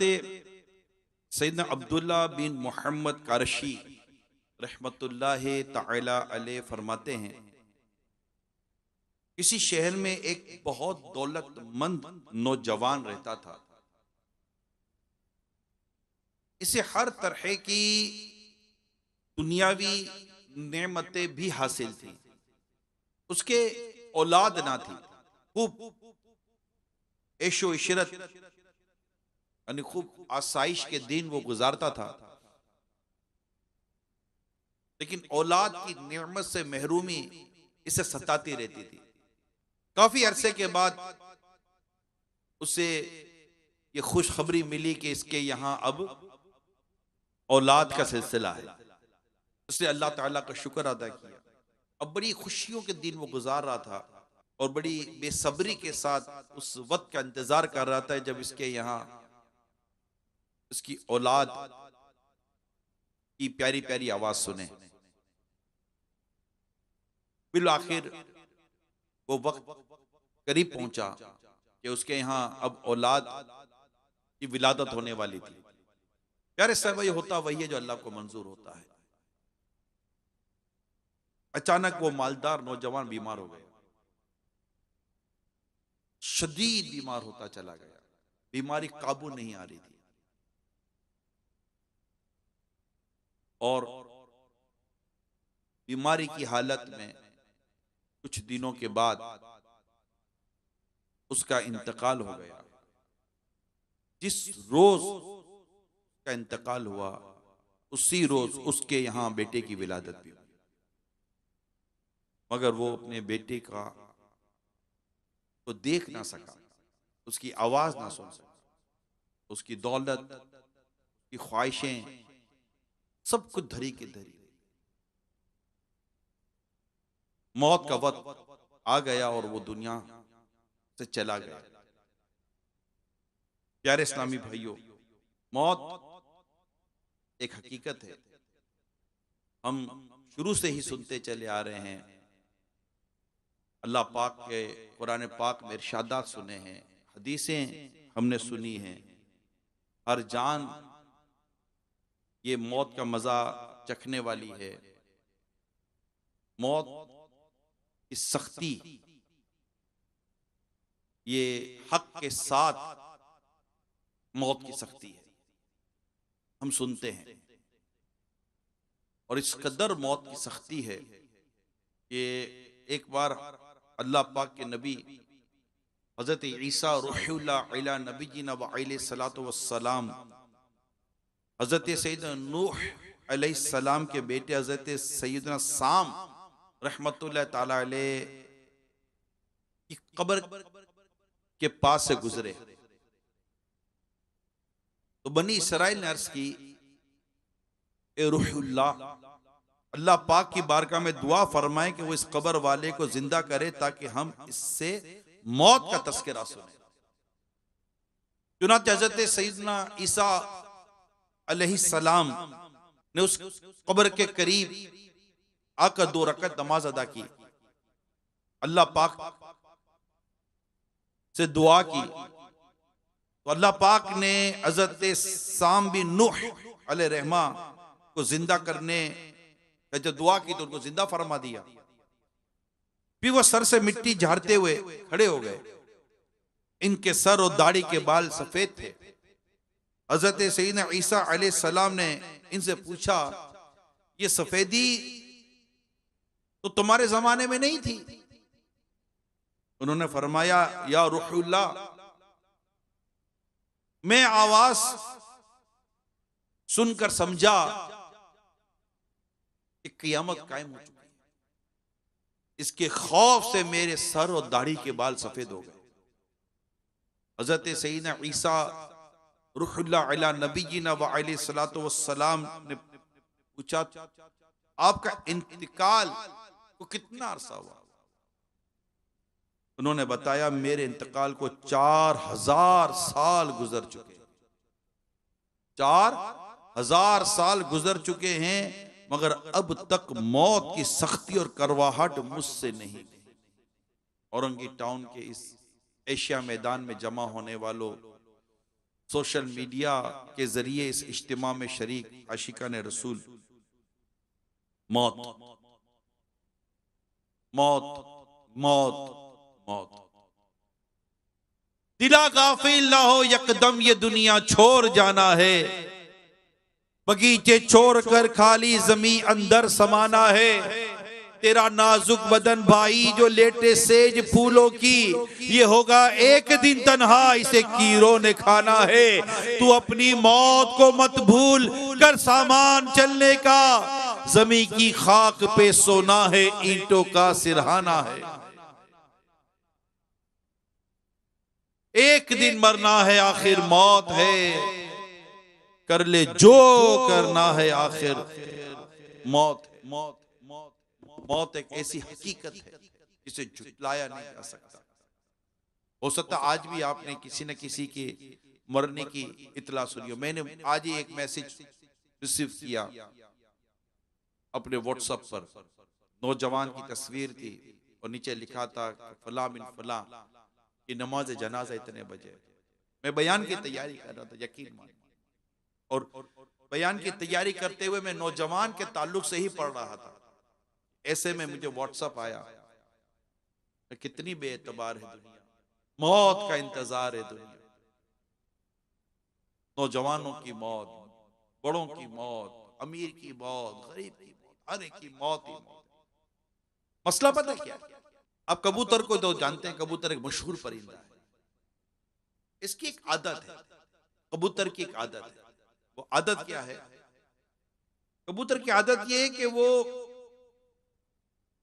हजरत सैयदना अब्दुल्ला बिन मोहम्मद कारशी रहमतुल्लाह ताला अलैह फरमाते हैं, किसी शहर में एक बहुत दौलतमंद नौजवान रहता था। इसे हर तरह की दुनियावी नेमतें भी हासिल थी। उसके औलाद ना थी। खूब ऐशो इशरत यानी खूब आसाइश के दिन वो गुजारता था, लेकिन औलाद की नेमत से महरूमी इसे सताती रहती थी। काफी अरसे के बाद उसे ये खुशखबरी मिली कि इसके यहाँ अब औलाद का सिलसिला है। उसने अल्लाह ताला का शुक्र अदा किया। अब बड़ी खुशियों के दिन वो गुजार रहा था और बड़ी बेसब्री के साथ उस वक्त का इंतजार कर रहा था जब इसके यहाँ इसकी औलाद की प्यारी प्यारी आवाज सुने। बिल आखिर वो वक्त करीब पहुंचा कि उसके यहाँ अब औलाद की विलादत होने वाली थी। प्यारे साहब, ये होता वही है जो अल्लाह को मंजूर होता है। अचानक वो मालदार नौजवान बीमार हो गया, शदीद बीमार होता चला गया। बीमारी काबू नहीं आ रही थी और बीमारी की हालत में कुछ दिनों के बाद उसका इंतकाल हो गया। जिस रोज का इंतकाल हुआ उसी रोज उसके यहां बेटे की विलादत भी हुई, मगर वो अपने बेटे का तो देख ना सका, उसकी आवाज ना सुन सका। उसकी दौलत, उसकी ख्वाहिशें सब कुछ धरी की धरी। मौत का वक्त आ गया और वो दुनिया से चला गया। प्यारे इस्लामी भाइयों, मौत एक हकीकत है। हम शुरू से ही सुनते चले आ रहे हैं। अल्लाह पाक के कुरान पाक में इरशादात सुने हैं, हदीसें हमने सुनी हैं। हर जान ये मौत का मजा चखने वाली है। मौत की सख्ती, ये हक के साथ मौत की सख्ती है, हम सुनते हैं। और इस कदर मौत की सख्ती है कि एक बार अल्लाह पाक के नबी हजरत ईसा रूहुल्लाह अला नबीना व अलैहि सलातो वस्सलाम, हजरत सैयदना नूह अलैहि सलाम के बेटे हजरत सैयदना साम रहमतुल्लाह ताला अलैह की कब्र के पास से गुजरे तो बनी इसराइल ने अर्ज की, ए रूहुल्लाह, अल्लाह पाक की बारगाह में दुआ फरमाए कि वो इस कब्र वाले को जिंदा करे ताकि हम इससे मौत का तस्करा सुने। चुनांचे हजरत सैयदना ईसा अलैहिस्सलाम ने उस कब्र के करीब आकर 2 रकअत नमाज अदा की, अल्लाह पाक से दुआ की। तो अल्लाह पाक ने हजरत साम बिन नूह अलैहि रहमा को जिंदा करने जब दुआ की तो उनको जिंदा फरमा दिया। फिर वो सर से मिट्टी झाड़ते हुए खड़े हो गए। इनके सर और दाढ़ी के बाल सफेद थे। हजरत सैयदना ईसा अलैहि सलाम ने इनसे पूछा, ये सफेदी तो तुम्हारे जमाने में नहीं थी? उन्होंने फरमाया, या रूहुल्लाह, मैं आवाज सुनकर समझा कि क़यामत कायम हो चुकी है। इसके खौफ से मेरे सर और दाढ़ी के बाल सफेद हो गए। हजरत सैयदना ईसा रूहुल्लाह अला नबीना व अलैहि सलातो वस्सलाम ने पूछा, आपका इंतकाल को कितना अरसा हुआ? उन्होंने बताया, मेरे इंतकाल को 4000 साल गुजर चुके हैं। 4000 साल गुजर चुके हैं, मगर अब तक मौत की सख्ती और करवाहट मुझसे नहीं। औरंगी टाउन के इस एशिया मैदान में जमा होने वालों, सोशल मीडिया के जरिए इस इज्तिमा में शरीक आशिकान रसूल मौत मौत मौत मौत, दिला गाफिल ना हो यकदम ये दुनिया छोड़ जाना है, बगीचे छोड़ कर खाली जमी अंदर समाना है, तेरा नाजुक बदन भाई जो लेटे सेज फूलों की, ये होगा एक दिन तन्हा इसे कीरों ने खाना है, तू अपनी मौत को मत भूल कर सामान चलने का, जमी की खाक पे सोना है ईंटों का सिरहाना है, एक दिन मरना है आखिर मौत है, कर ले जो करना है आखिर मौत मौत मौत मौत एक ऐसी हकीकत है जिसे झुटलाया नहीं जा सकता। हो सकता आज भी आपने किसी न किसी के मरने की इतला सुनी हो। मैंने आज ही एक मैसेज रिसीव किया अपने व्हाट्सएप पर, नौजवान की तस्वीर थी और नीचे लिखा था फला बिन फला की नमाज जनाजा इतने बजे। मैं बयान की तैयारी कर रहा था, यकीन मान, और बयान की तैयारी करते हुए मैं नौजवान के ताल्लुक से ही पढ़ रहा था, ऐसे में मुझे व्हाट्सएप आया, कितनी बेएतबार है दुनिया, मौत का इंतजार है दुनिया, नौजवानों की मौत, बड़ों की मौत, अमीर की मौत, गरीब की मौत, हर एक की मौत ही मौत। मसला पता क्या है? आप कबूतर को तो जानते हैं, कबूतर एक मशहूर परिंदा है, इसकी एक आदत है, कबूतर की एक आदत है। वो आदत क्या है? कबूतर की आदत ये है कि वो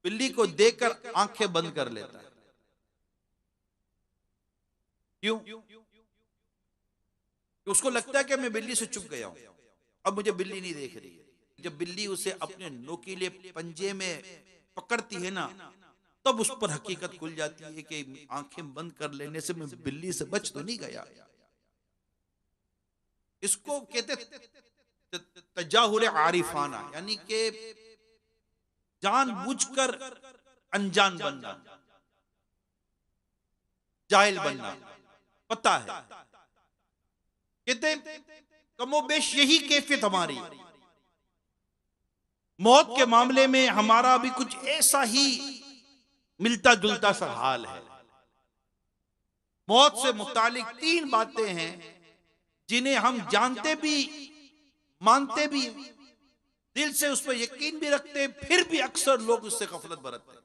बिल्ली को देखकर आंखें बंद कर लेता है। क्यों? उसको लगता है कि मैं बिल्ली से चुप गया हूं, अब मुझे बिल्ली नहीं देख रही है। जब बिल्ली उसे अपने नोकीले पंजे में पकड़ती है ना, तब उस पर हकीकत खुल जाती है कि आंखें बंद कर लेने से मैं बिल्ली से बच तो नहीं गया। इसको कहते तजाहुर आरिफाना, यानी कि जानबूझकर अनजान बनना, जाहिल बनना। पता है, कहते कमोबेश यही कैफियत हमारी मौत के मामले में, हमारा भी कुछ ऐसा ही मिलता जुलता सा हाल है। मौत से मुतालिक तीन बातें हैं जिन्हें हम जानते भी, मानते भी, दिल से उस पर यकीन भी रखते, फिर भी अक्सर लोग उससे गफलत बरतते।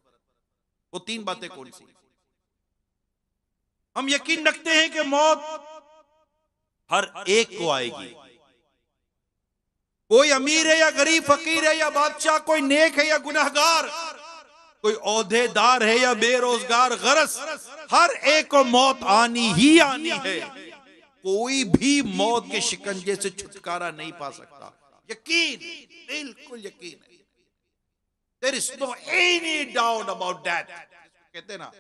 वो तीन बातें कौन सी? हम यकीन रखते हैं कि मौत हर एक को आएगी, कोई अमीर है या गरीब, फकीर है या बादशाह, कोई नेक है या गुनहगार, कोई ओहदेदार है या बेरोजगार, गरज हर एक को मौत आनी ही आनी है। कोई भी मौत के शिकंजे से छुटकारा नहीं पा सकता। यकीन, बिल्कुल यकीन है। There is no any doubt about that। कहते ना,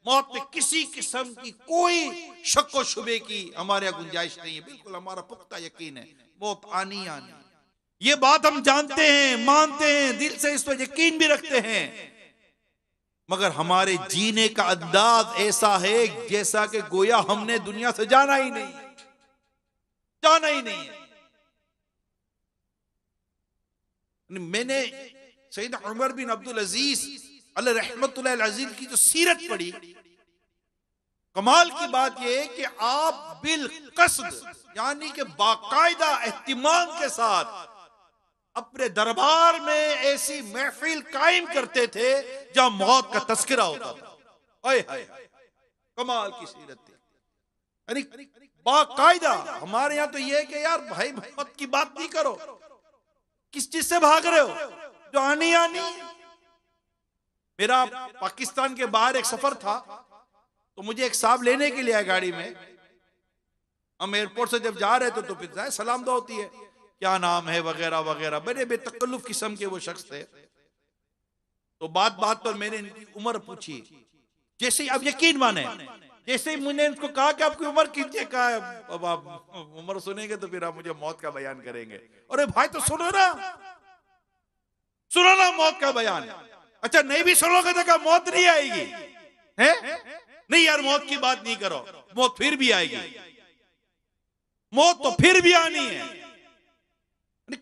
मौत में किसी किस्म की कोई शक व शुबे की हमारे यहाँ गुंजाइश नहीं है। बिल्कुल हमारा पुख्ता यकीन है, मौत आनी आनी। ये बात हम जानते हैं, मानते हैं, दिल से इस पर यकीन भी रखते हैं, मगर हमारे जीने का अंदाज ऐसा है जैसा कि गोया हमने दुनिया से जाना ही नहीं, जाना ही नहीं है। मैंने सैयद उमर बिन अब्दुल अजीज अलैहि रहमतुल्लाह अज़ीज़ की जो सीरत पढ़ी, कमाल की बात यह है कि आप बिलकस्द, यानी कि बाकायदा एहतिमाम के साथ अपने दरबार में ऐसी महफिल कायम करते थे जहां मौत का तस्करा होता था। हाय हाय, कमाल की सीरत थी, यानी बाकायदा। हमारे यहां तो यह है कि यार भाई मौत की बात नहीं करो, किस चीज से भाग रहे हो, जो आनी आनी। मेरा पाकिस्तान के बाहर एक सफर था, तो मुझे एक साहब लेने के लिए आया गाड़ी में। हम एयरपोर्ट से जब जा रहे थे तो फिर सलाम दुआ होती है, क्या नाम है वगैरह वगैरह, बड़े बेतकल्लुफ किस्म के वो शख्स थे। तो बात बात पर मैंने इनकी उम्र पूछी, जैसे अब यकीन माने, जैसे ही मैंने इनको कहा कि आपकी उम्र कितनी, कहा अब आप उम्र सुनेंगे तो फिर आप मुझे मौत का बयान करेंगे। अरे भाई तो सुनो ना, सुनो ना मौत का बयान। अच्छा नहीं भी सुनोगे तो क्या मौत नहीं आएगी? है नहीं यार, मौत की बात नहीं करो, मौत फिर भी आएगी। मौत तो फिर भी आनी है।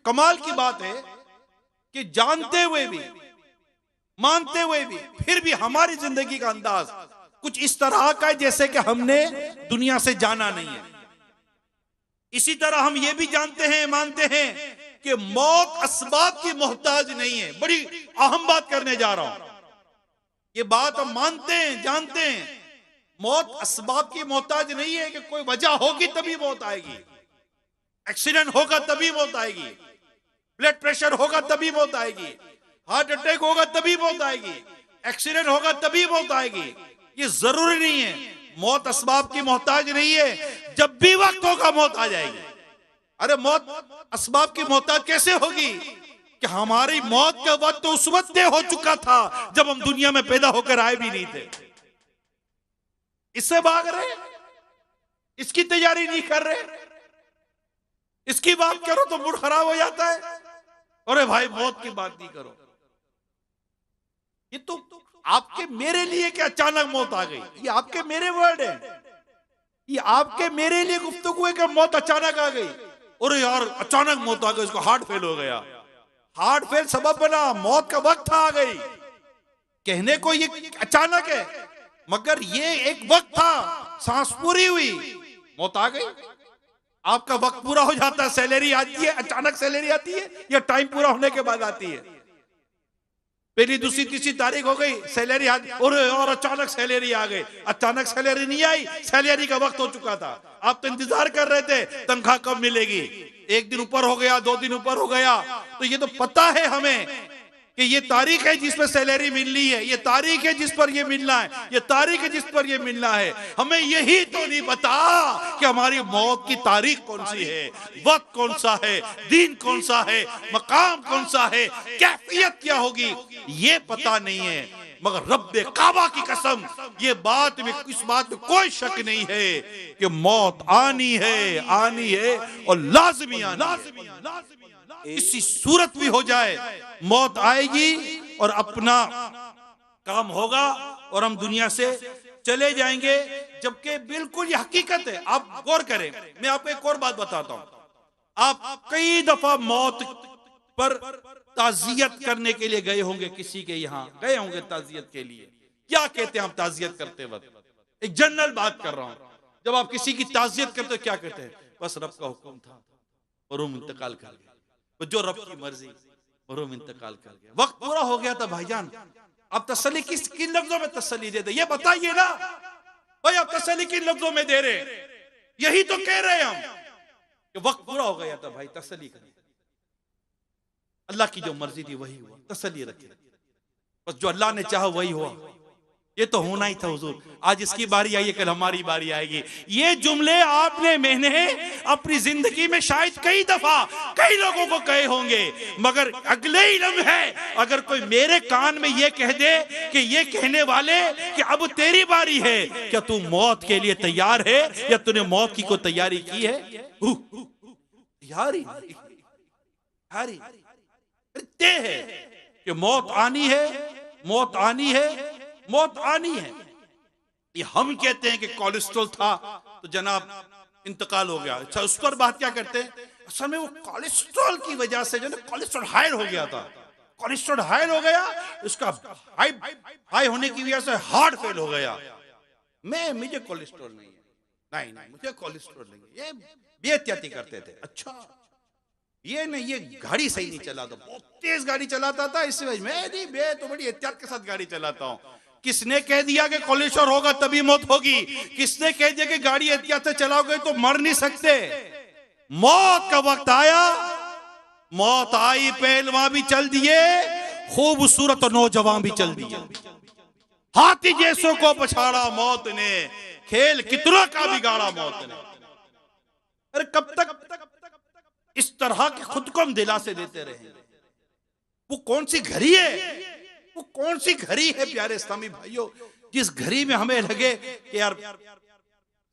कमाल की बात है कि जानते हुए भी, मानते हुए भी, फिर भी हमारी जिंदगी का अंदाज कुछ इस तरह का है जैसे कि हमने दुनिया से जाना नहीं है। इसी तरह हम ये भी जानते हैं, मानते हैं कि मौत असबाब की मोहताज नहीं है। बड़ी अहम बात करने जा रहा हूं, ये बात हम मानते हैं, जानते हैं। मौत असबाब की मोहताज नहीं है कि कोई वजह होगी तभी मौत आएगी, एक्सीडेंट होगा तभी मौत आएगी, ब्लड प्रेशर होगा तभी मौत आएगी, हार्ट अटैक होगा तभी मौत आएगी, एक्सीडेंट होगा तभी मौत आएगी। ये जरूरी नहीं है। मौत असबाब की मोहताज नहीं है, जब भी वक्त होगा मौत आ जाएगी। अरे मौत असबाब की मोहताज कैसे होगी कि हमारी मौत का वक्त तो उस वक्त हो चुका था जब हम दुनिया में पैदा होकर आए भी नहीं थे। इससे भाग रहे, इसकी तैयारी नहीं कर रहे, इसकी बात करो तो मूड खराब हो जाता है। अरे भाई मौत की बात नहीं करो। ये तो आपके मेरे लिए कि अचानक मौत आ गई, ये आपके मेरे वर्ड है, ये आपके मेरे लिए गुफ्तगू है कि मौत अचानक आ गई। अरे यार अचानक मौत आ गई, उसको हार्ट फेल हो गया, हार्ट फेल सबब बना, मौत का वक्त आ गई। कहने को ये अचानक है, मगर ये एक वक्त था, सांस पूरी हुई, मौत आ गई। आपका वक्त पूरा हो जाता है, सैलरी आती है, अचानक सैलरी आती है या टाइम पूरा होने के बाद आती है? पहली दूसरी तीसरी तारीख हो गई, सैलरी आ गई, और अचानक सैलरी आ गई। अचानक सैलरी नहीं आई, सैलरी का वक्त हो चुका था। आप तो इंतजार कर रहे थे तनख्वाह कब मिलेगी। एक दिन ऊपर हो गया, 2 दिन ऊपर हो गया, तो ये तो पता है हमें कि ये तारीख है जिस पर सैलरी मिलनी है, ये तारीख है जिस पर ये मिलना है, ये तारीख है जिस पर ये मिलना है। हमें यही तो नहीं पता कि हमारी मौत की तारीख कौन सी है, वक्त कौन सा है, दिन कौन सा है, मकाम कौन सा है, कैफियत क्या होगी, ये पता नहीं है। मगर रब्बे काबा की कसम, ये बात में, इस बात में कोई शक नहीं है कि मौत आनी है, आनी है और लाजमी आनी है। इसी सूरत भी हो जाए मौत आएगी और अपना काम होगा और हम दुनिया से चले जाएंगे, जबकि बिल्कुल ये हकीकत है। आप गौर करें, मैं आपको एक और बात बताता हूं। आप कई दफा मौत पर ताजियत करने के लिए गए होंगे, किसी के यहां गए होंगे ताजियत के लिए। क्या कहते हैं आप ताजियत करते वक्त? एक जनरल बात कर रहा हूं। जब आप किसी की ताजियत करते हो क्या कहते हैं? बस रब का हुक्म था और रूह इंतकाल कर गया, जो रब की मर्जी, रूह इंतकाल कर गया, वक्त पूरा हो गया था। भाईजान आप तसल्ली किन लफ्जों में तसल्ली देते, ये बताइए ना भाई। आप तसल्ली किन लफ्जों में दे रहे? यही तो कह रहे हैं हम कि वक्त पूरा हो गया था भाई, तसल्ली करिए, अल्लाह की जो मर्जी थी वही हुआ, तसल्ली रखिए, बस जो अल्लाह ने चाहा वही हुआ। ये तो होना ही था हुजूर, आज इसकी बारी आई है, कल हमारी बारी आएगी। ये जुमले आपने, मैंने अपनी जिंदगी में शायद कई दफा कई लोगों को कहे होंगे, मगर अगले ही लम्हे अगर कोई मेरे कान में ये कह दे कि ये कहने वाले कि अब तेरी बारी है, क्या तू मौत के लिए तैयार है या तूने मौत की कोई तैयारी की है? तय है कि मौत आनी है, मौत आनी है, मौत आनी है। ये हम कहते हैं कि कोलेस्ट्रॉल था तो जनाब इंतकाल हो गया। अच्छा, उस पर बात क्या करते हैं? असल में वो कोलेस्ट्रॉल की वजह से जो ना कोलेस्ट्रॉल हाई हो गया था, कोलेस्ट्रॉल हाई हो गया, उसका हाई होने की वजह से हार्ट फेल हो गया। मुझे कोलेस्ट्रॉल नहीं है, नहीं मुझे कोलेस्ट्रॉल नहीं है, ये बेहतियाती करते थे। अच्छा ये नहीं, ये गाड़ी सही नहीं चलाता, बहुत तेज गाड़ी चलाता था, इस वजह मैं तो बड़ी एहतियात के साथ गाड़ी चलाता हूँ। किसने कह दिया कि कोलेस्ट्रॉल होगा तभी मौत होगी? किसने कह दिया कि गाड़ी एहतियात से चलाओगे तो मर नहीं सकते? मौत का वक्त आया, मौत आई, पहलवान भी चल दिए, खूबसूरत और नौजवान भी चल दिए, हाथी जैसों को पछाड़ा मौत ने, खेल कितनों का बिगाड़ा मौत ने। अरे कब तक इस तरह के खुद को हम दिलासे देते रहेंगे? वो कौन सी घड़ी है, वो कौन सी घड़ी है प्यारे इस्लामी भाइयों, जिस घड़ी में हमें लगे कि यार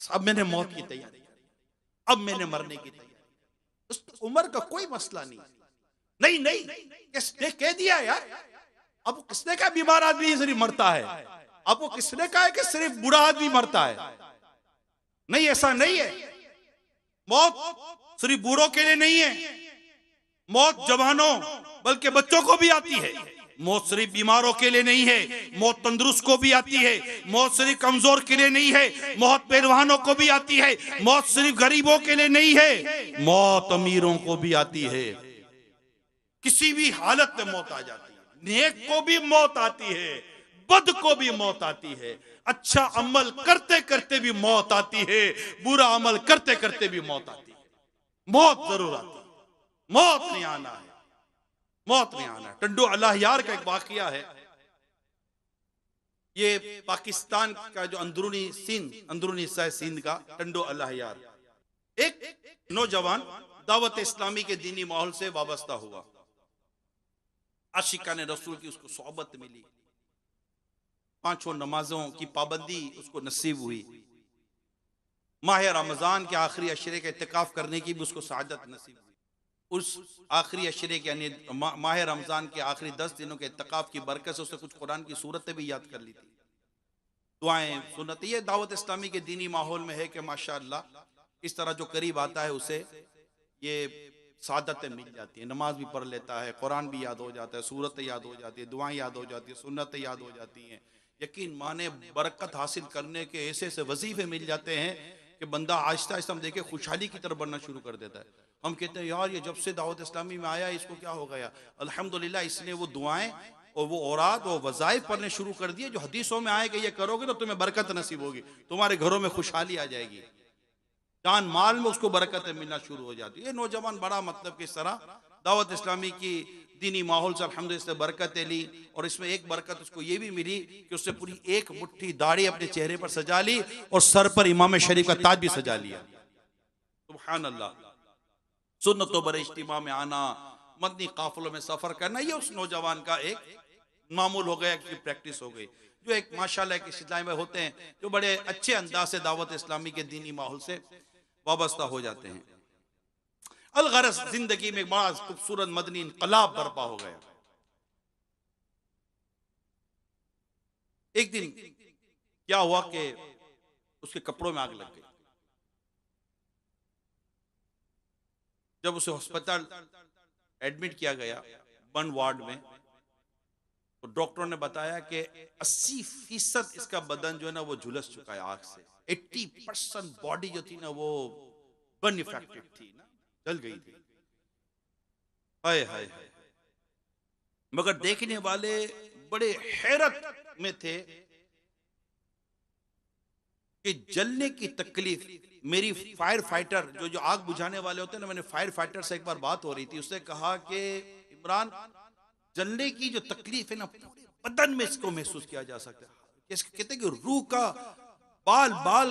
अब मैंने मौत की तैयारी, अब मैंने मरने की तैयारी। उस उम्र का कोई मसला नहीं, नहीं किसने कह दिया यार? अब किसने कहा बीमार आदमी सिर्फ मरता है? अब वो किसने कहा है कि सिर्फ बूढ़ा आदमी मरता है? नहीं, ऐसा नहीं है। मौत सिर्फ बूढ़ों के लिए नहीं है, मौत जवानों बल्कि बच्चों को भी आती है। मौत सिर्फ बीमारों के लिए नहीं है, मौत तंदुरुस्त को भी आती है। मौत सिर्फ कमजोर के लिए नहीं है, मौत पहलवानों को भी आती है। मौत सिर्फ गरीबों के लिए नहीं है, मौत अमीरों को भी आती है। किसी भी हालत में मौत आ जाती है। नेक को भी मौत आती है, बद को भी मौत आती है, अच्छा अमल करते करते भी मौत आती है, बुरा अमल करते करते भी मौत आती है। मौत जरूर आती है, मौत नहीं आना है, मौत नहीं आना है। टंडो अल्लाह यार का एक वाकया है। ये पाकिस्तान का जो अंदरूनी हिस्सा है सिंध का, टंडो अल्लाह यार, एक नौजवान दावत इस्लामी के दीनी माहौल से वाबस्ता हुआ। आशिकाने रसूल की उसको सोहबत मिली, पांचों नमाजों की पाबंदी उसको नसीब हुई, माह रमजान के आखिरी अशरे का इत्तिकाफ करने की भी उसको सआदत नसीब हुई। उस आखिरी अशरे के यानी माह रमजान के आखिरी 10 दिनों के इत्तिकाफ की बरकत से उसने कुछ कुरान की सूरतें भी याद कर ली थी, दुआएं सुन्नतें। ये दावत इस्लामी के दीनी माहौल में है कि माशाअल्लाह इस तरह जो करीब आता है उसे ये सादतें मिल जाती हैं। नमाज भी पढ़ लेता है, कुरान भी याद हो जाता है, सूरतें याद हो जाती है, दुआएं याद हो जाती है, सुन्नतें याद हो जाती हैं। यकीन माने बरकत हासिल करने के ऐसे ऐसे वजीफे मिल जाते हैं कि बंदा आहिस्ता आहिस्ता हम देखे खुशहाली की तरफ बढ़ना शुरू कर देता है। हम कहते हैं यार ये जब से दावत इस्लामी में आया इसको क्या हो गया। अल्हम्दुलिल्लाह इसने वो दुआएं और वो औरात वो वज़ाइफ पढ़ने शुरू कर दिए जो हदीसों में आए कि ये करोगे तो तुम्हें बरकत नसीब होगी, तुम्हारे घरों में खुशहाली आ जाएगी, जान माल में उसको बरकतें मिलना शुरू हो जाती है। ये नौजवान बड़ा मतलब किस तरह दावत इस्लामी की दीनी माहौल से अल्हम्दुलिल्लाह बरकतें ली। और इसमें एक बरकत उसको ये भी मिली कि उसने पूरी एक मुट्ठी दाढ़ी अपने चेहरे पर सजा ली और सर पर इमाम शरीफ का ताज भी सजा लिया। सुभान अल्लाह। सुन्नतों बर इज्तिमा में आना, मदनी काफिलों में सफर करना, ये उस नौजवान का एक मामूल हो गया कि प्रैक्टिस हो गई। जो एक माशाल्लाह के इस्लाम में होते हैं जो बड़े अच्छे अंदाज से दावत इस्लामी के दीनी माहौल से वाबस्ता हो जाते हैं। अलगरस जिंदगी में एक बड़ा खूबसूरत मदनी इनकलाब बर्पा हो गया। एक दिन क्या हुआ कि उसके कपड़ों में आग लग गई। जब उसे अस्पताल एडमिट किया गया बंद वार्ड में, तो डॉक्टरों ने बताया कि 80% इसका बदन जो है ना वो झुलस चुका है आग से। 80% बॉडी जो थी ना वो बर्न इफेक्टेड थी ना, जल गई थी। हाय हाय हाय। मगर देखने वाले बड़े हैरत में थे कि जलने की तकलीफ। मेरी फायर फाइटर जो आग बुझाने वाले होते हैं ना, मैंने फायर फाइटर से एक बार बात हो रही थी, उसने कहा कि इमरान जलने की जो तकलीफ है ना पूरे बदन में इसको महसूस किया जा सकता है। कहते हैं कि रूह का बाल बाल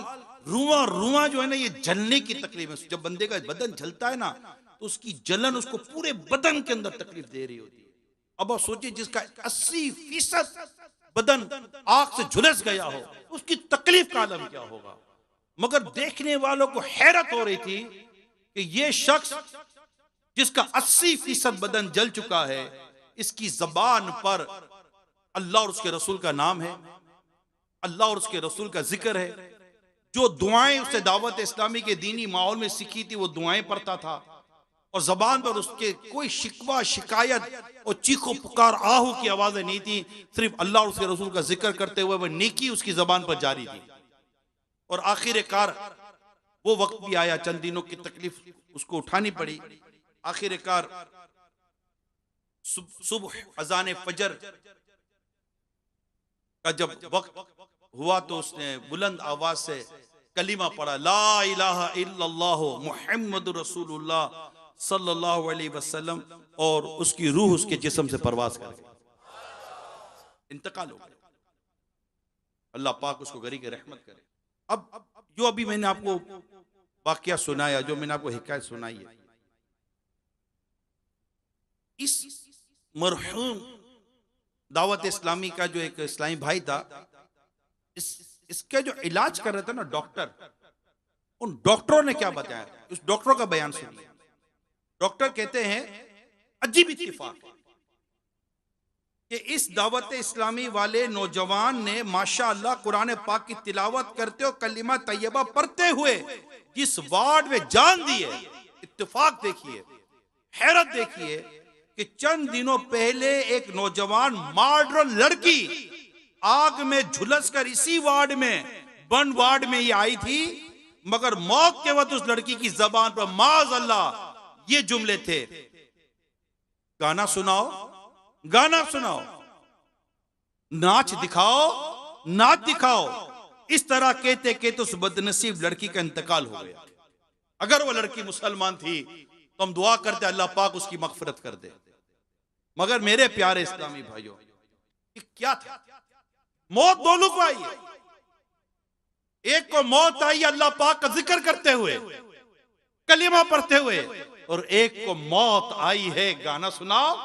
रुआ रुआ जो है ना ये जलने की तकलीफ है। जब बंदे का बदन जलता है ना तो उसकी जलन उसको पूरे बदन के अंदर तकलीफ दे रही होती है। अब आप सोचिए जिसका 80% बदन आग से झुलस गया हो उसकी तकलीफ का आलम क्या होगा। मगर देखने वालों को हैरत हो रही थी कि ये शख्स जिसका 80% बदन जल चुका है, इसकी जबान पर अल्लाह और उसके रसूल का नाम है, अल्लाह और उसके रसूल का जिक्र है। जो दुआएं उससे दावत इस्लामी के दीनी माहौल में सीखी थी वो दुआएं पढ़ता था और जबान पर उसके कोई शिकवा शिकायत और चीखो पुकार आहू की आवाजें नहीं थी। सिर्फ अल्लाह और उसके रसूल का जिक्र करते हुए वह नेकी उसकी जबान पर जारी थी। और आखिरकार वो वक्त भी आया, चंद दिनों की तकलीफ उसको उठानी पड़ी। आखिरकार सुबह अजान फजर का जब वक्त हुआ तो उसने बुलंद आवाज से कलीमा पढ़ा, ला इलाहा इल्लल्लाह मुहम्मदुर रसूलुल्लाह सल्लल्लाहु अलैहि वसल्लम, और उसकी रूह उसके जिस्म से परवाज कर गई, इंतकाल हो गया। अल्लाह पाक उसको गरी के रहमत करे। अब जो अभी मैंने आपको वाकया सुनाया, जो मैंने आपको हिकायत सुनाई है, इस मरहूम दावत इस्लामी का जो एक इस्लामी भाई था, इसका जो इलाज कर रहा था ना डॉक्टर, उन डॉक्टरों ने क्या बताया, उस डॉक्टरों का बयान सुनिए। डॉक्टर कहते हैं अजीब इत्तेफाक, कि इस दावत इस्लामी वाले नौजवान ने माशाअल्लाह कुरान पाक की तिलावत करते और कलिमा तैयबा पढ़ते हुए जिस वार्ड में जान दी है, इत्तेफाक देखिए, हैरत देखिए कि चंद दिनों पहले एक नौजवान मॉडर्न लड़की आग में झुलस कर इसी वार्ड में, बन वार्ड में ही आई थी, मगर मौत के वक्त उस लड़की की जबान पर माज अल्लाह ये जुमले थे, गाना सुनाओ, गाना सुनाओ, नाच दिखाओ, नाच दिखाओ। इस तरह कहते कहते उस बदनसीब लड़की का इंतकाल हो गया। अगर वो लड़की मुसलमान थी तो हम दुआ करते अल्लाह पाक उसकी मगफिरत कर दे। मगर मेरे प्यारे इस्लामी भाइयों, क्या था? मौत दोनों को आई है। एक को मौत आई अल्लाह पाक का जिक्र करते हुए, कलिमा पढ़ते हुए, और एक को मौत आई है गाना सुनाओ,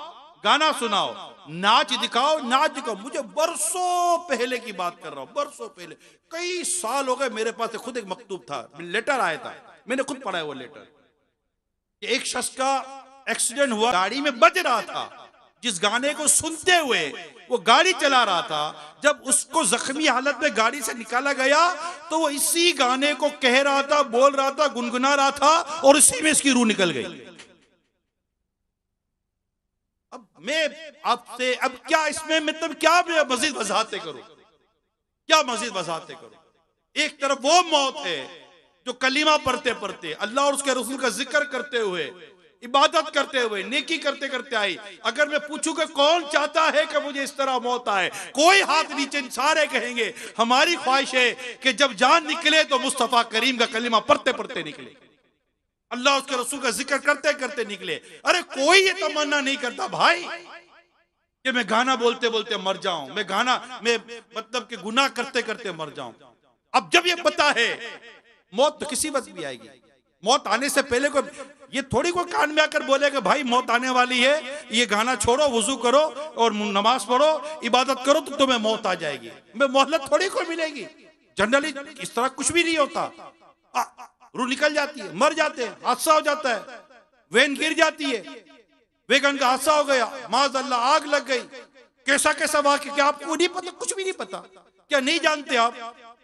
गाना सुनाओ, नाच दिखाओ, नाच दिखाओ। मुझे बरसों पहले की बात कर रहा हूं, बरसों पहले, कई साल हो गए। मेरे पास खुद एक मकतूब था, लेटर आया था, मैंने खुद पढ़ा है वो लेटर। एक शख्स का एक्सीडेंट हुआ, गाड़ी में बज रहा था, जिस गाने को सुनते हुए वो गाड़ी चला रहा था, जब उसको जख्मी हालत में गाड़ी से निकाला गया तो वो इसी गाने को कह रहा था, बोल रहा था, गुनगुना रहा था, और इसी में इसकी रूह निकल गई। अब मैं आपसे, अब क्या इसमें मतलब क्या मैं मजीद वजाहतें करूं, क्या मजीद वजाहतें करूं? एक तरफ वो मौत है जो कलीमा पढ़ते पढ़ते, अल्लाह और उसके रसूल का जिक्र करते हुए, इबादत करते हुए, नेकी करते करते आई। अगर मैं पूछूं कि कौन चाहता है कि मुझे इस तरह मौत आए, कोई हाथ नीचे, सारे कहेंगे हमारी ख्वाहिश है कि जब जान निकले तो मुस्तफा करीम का कलीमा पढ़ते पढ़ते निकले, अल्लाह उसके रसूल का जिक्र करते करते निकले। अरे कोई ये तमन्ना नहीं करता भाई कि मैं गाना बोलते बोलते मर जाऊं, मैं गाना में मतलब कि गुनाह करते करते मर जाऊं। अब जब ये पता है मौत तो किसी वक्त भी आएगी, मौत आने से पहले को ये थोड़ी कोई कान में आकर बोलेगा भाई मौत आने वाली है, ये गाना छोड़ो, वुजू करो और नमाज पढ़ो, इबादत करो तो तुम्हें मौत आ जाएगी। मैं मोहलत थोड़ी को मिलेगी। जनरली इस तरह कुछ भी नहीं होता, रूह निकल जाती है, मर जाते हैं, हादसा हो जाता है, वैन गिर जाती है, वैगन का हादसा हो गया, माज अल्लाह आग लग गई, कैसा कैसा वाक़या, क्या आपको नहीं पता? कुछ भी नहीं पता। क्या नहीं जानते आप?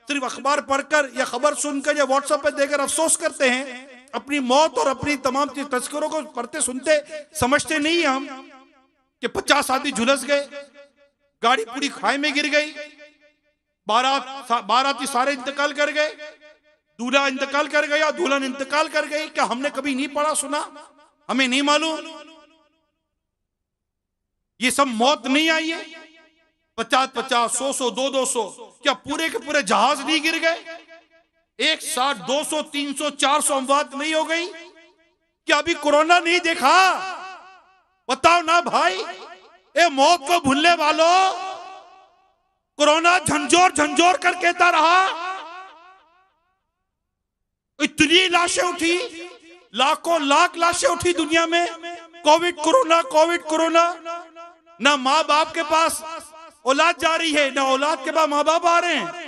सिर्फ अखबार पढ़कर या खबर सुनकर या व्हाट्सएप पे देखकर अफसोस करते हैं। अपनी मौत और अपनी तमाम चीज तस्करों को पढ़ते सुनते समझते नहीं हम कि 50 आदमी झुलस गए, गाड़ी पूरी खाई में गिर गई, बाराती सारे इंतकाल कर गए, दूल्हा इंतकाल कर गया, दुल्हन इंतकाल कर गई। क्या हमने कभी नहीं पढ़ा सुना? हमें नहीं मालूम? ये सब मौत नहीं आई है? 50-50, 100-100, 200-200, क्या पूरे के पूरे जहाज नहीं गिर गए? 160, 200, 300, 400 अमवात नहीं हो गई? क्या अभी कोरोना नहीं देखा? बताओ ना भाई। ए मौत को भूलने वालों, कोरोना झंझोर झंझोर कर कहता रहा, इतनी लाशें उठी, लाखों लाख लाशें उठी दुनिया में, कोविड कोरोना, कोविड कोरोना। ना माँ बाप के पास औलाद जा रही है, ना औलाद के पास माँ बाप आ रहे हैं।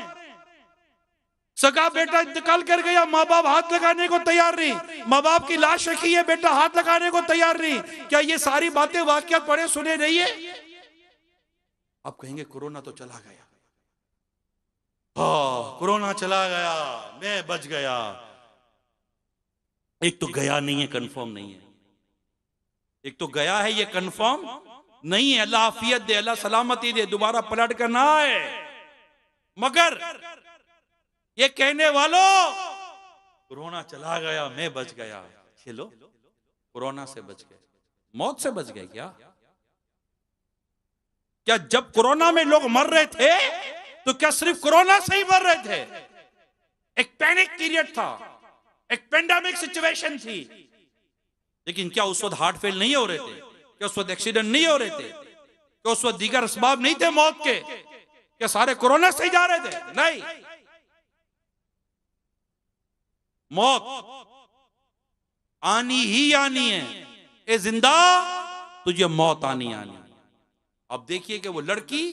सगा बेटा इंतकाल कर गया, माँ बाप हाथ लगाने को तैयार नहीं, माँ बाप की लाश रखी है, बेटा हाथ लगाने को तैयार नहीं। क्या ये सारी बातें वाकया पढ़े सुने नहीं है? आप कहेंगे कोरोना तो चला गया, हाँ कोरोना चला गया, मैं बच गया। एक तो गया नहीं है, कंफर्म नहीं है। एक तो गया है, ये कंफर्म नहीं है। अल्लाह आफियत दे, अल्लाह सलामती दे, दोबारा पलट कर ना आए। मगर ये कहने वालों, कोरोना चला गया, मैं बच गया, चलो कोरोना से बच गए, मौत से बच गए। क्या जब कोरोना में लोग मर रहे थे तो क्या सिर्फ कोरोना से ही मर रहे थे? एक पैनिक पीरियड था, एक पेंडेमिक सिचुएशन थी, लेकिन क्या उस वक्त हार्ट फेल नहीं हो रहे थे? क्या उस वक्त एक्सीडेंट नहीं हो रहे थे? क्या उस वक्त दीगर असबाब नहीं थे मौत के? क्या सारे कोरोना से ही जा रहे थे? नहीं, मौत आनी ही आनी है। ए जिंदा, तुझे मौत आनी आनी। अब देखिए कि वो लड़की,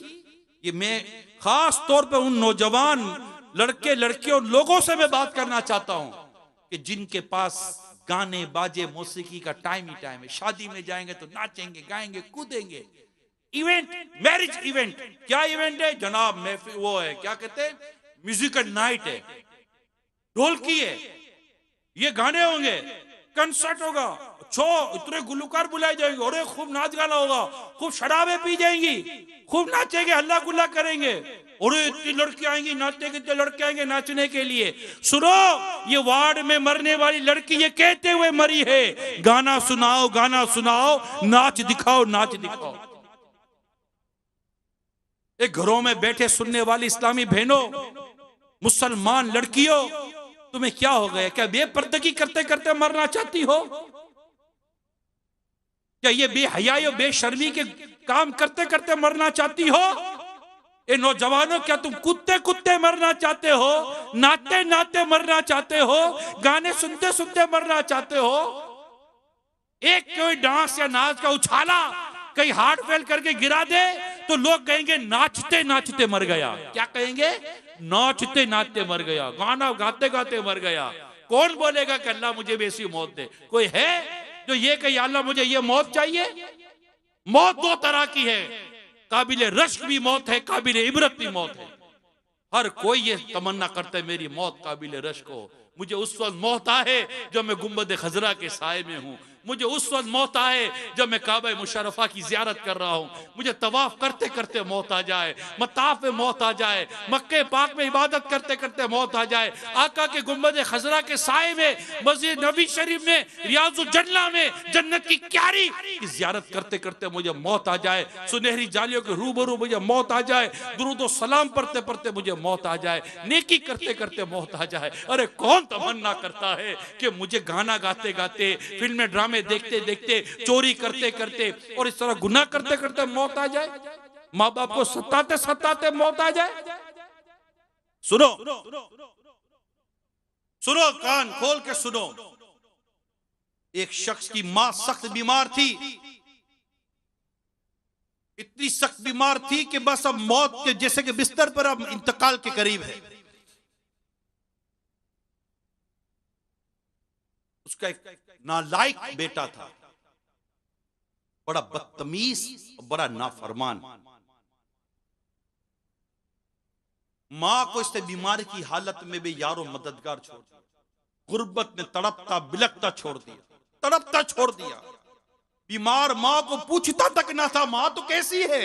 ये मैं खास तौर पे उन नौजवान लड़के लड़कियों लोगों से मैं बात करना चाहता हूं कि जिनके पास गाने बाजे मौसीकी का टाइम ही टाइम है। शादी में जाएंगे तो नाचेंगे, गाएंगे, कूदेंगे। Event, marriage event. क्या इवेंट है जनाब? वो है, क्या कहते हैं, म्यूजिकल नाइट है, ढोलकी है, ये गाने होंगे, कंसर्ट होगा, इतने गुलकार बुलाए जाएंगे, और खूब नाच गाना होगा, खूब शराबें पी जाएंगी, खूब नाचेंगे, हल्ला गुल्ला करेंगे, और इतनी लड़की आएंगी नाचने के, लड़के आएंगे नाचने के लिए। सुनो, ये वार्ड में मरने वाली लड़की ये कहते हुए मरी है, गाना सुनाओ, गाना सुनाओ, नाच दिखाओ, नाच दिखाओ। एक घरों में बैठे सुनने वाली इस्लामी बहनों, मुसलमान लड़कियों, तुम्हें क्या हो गया? क्या बेपर्दगी करते करते मरना चाहती हो? क्या ये बेहयाई और बेशर्मी के काम करते करते मरना चाहती हो? ए नौजवानों, क्या तुम कुत्ते कुत्ते मरना चाहते हो? नाचते नाचते मरना चाहते हो? गाने सुनते सुनते मरना चाहते हो? एक कोई डांस या नाच का उछाला कहीं हार्ट फेल करके गिरा दे तो लोग कहेंगे नाचते नाचते मर गया। क्या कहेंगे? नाचते नाचते मर गया, गाना गाते गाते मर गया। कौन बोलेगा कि अल्लाह मुझे भी ऐसी मौत दे? कोई है जो ये कहे अल्लाह मुझे ये मौत चाहिए? मौत दो तरह की है, काबिले रश्क भी मौत है, काबिले इबरत भी मौत है। हर कोई ये तमन्ना करता है मेरी मौत काबिले रश्क हो, मुझे उस वक्त मौत आए जब मैं गुंबद खजरा के साए में हूं, मुझे उस वक्त मौत आए जब मैं काबा मुशर्रफा की जियारत कर रहा हूं, मुझे तवाफ करते करते मौत आ जाए, मताफ में मौत आ जाए, मक्के पाक में इबादत करते करते मौत आ जाए, आका के गुंबद खजरा के साए में, मस्जिद नबी शरीफ में, रियाजुल जन्ना में, जन्नत की क्यारी की जियारत करते करते मुझे मौत आ जाए, सुनहरी जालियों के रूबरू मुझे मौत आ जाए, दुरूद सलाम पढ़ते पढ़ते मुझे मौत आ जाए, नेकी करते करते मौत आ जाए। अरे कौन तमन्ना करता है कि मुझे गाना गाते गाते, फिल्में ड्रामे देखते देखते, चोरी करते करते और इस तरह गुनाह करते करते मौत आ जाए, माँ बाप को सताते सताते मौत आ जाए? सुनो सुनो, कान खोल के सुनो। एक शख्स की मां सख्त बीमार थी, इतनी सख्त बीमार थी कि बस अब मौत के जैसे कि बिस्तर पर अब इंतकाल के करीब है। उसका एक नालायक बेटा था, बड़ा बदतमीज और बड़ा नाफरमान। मां को इसने बीमारी की हालत में भी यारो मददगार छोड़ दिया, गुर्बत में तड़पता बिलकता छोड़ दिया, तड़पता छोड़ दिया। बीमार मां को पूछता तक ना था, मां तो कैसी है,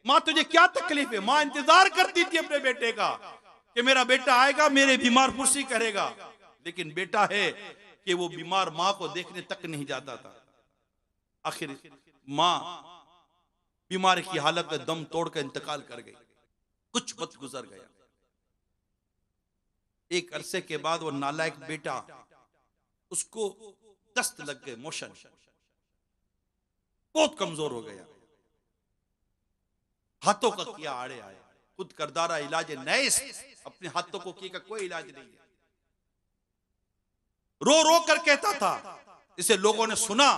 मां तुझे क्या तकलीफ है? मां इंतजार करती थी अपने बेटे का कि मेरा बेटा आएगा, मेरे बीमार पुरसी करेगा। लेकिन बेटा है कि वो बीमार मां को देखने तक नहीं जाता था। आखिर मां बीमारी की हालत में दम तोड़कर इंतकाल कर गई। कुछ वक्त गुजर गया, एक अरसे के बाद वो नालायक बेटा, उसको दस्त लग गए, मोशन, बहुत कमजोर हो गया, हाथों का किया आड़े आए, खुद करदारा इलाज नए, अपने हाथों को किया कोई इलाज नहीं है। रो रो कर कहता था, इसे लोगों ने सुना,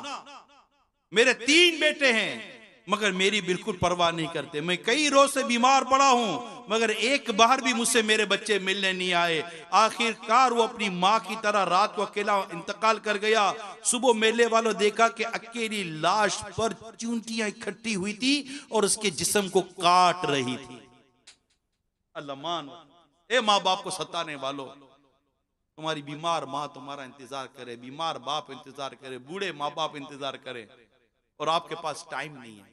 मेरे 3 बेटे हैं मगर मेरी बिल्कुल परवाह नहीं करते, मैं कई रोज से बीमार पड़ा हूं मगर एक बार भी मुझसे मेरे बच्चे मिलने नहीं आए। आखिरकार वो अपनी मां की तरह रात को अकेला इंतकाल कर गया। सुबह मेले वालों देखा कि अकेली लाश पर चूंटियां इकट्ठी हुई थी और उसके जिस्म को काट रही थी। अल्लाह मान, ए माँ बाप को सताने वालों, तुम्हारी बीमार माँ तुम्हारा इंतजार करे, बीमार बाप इंतजार करे, बूढ़े माँ बाप इंतजार करे और आपके पास टाइम नहीं है।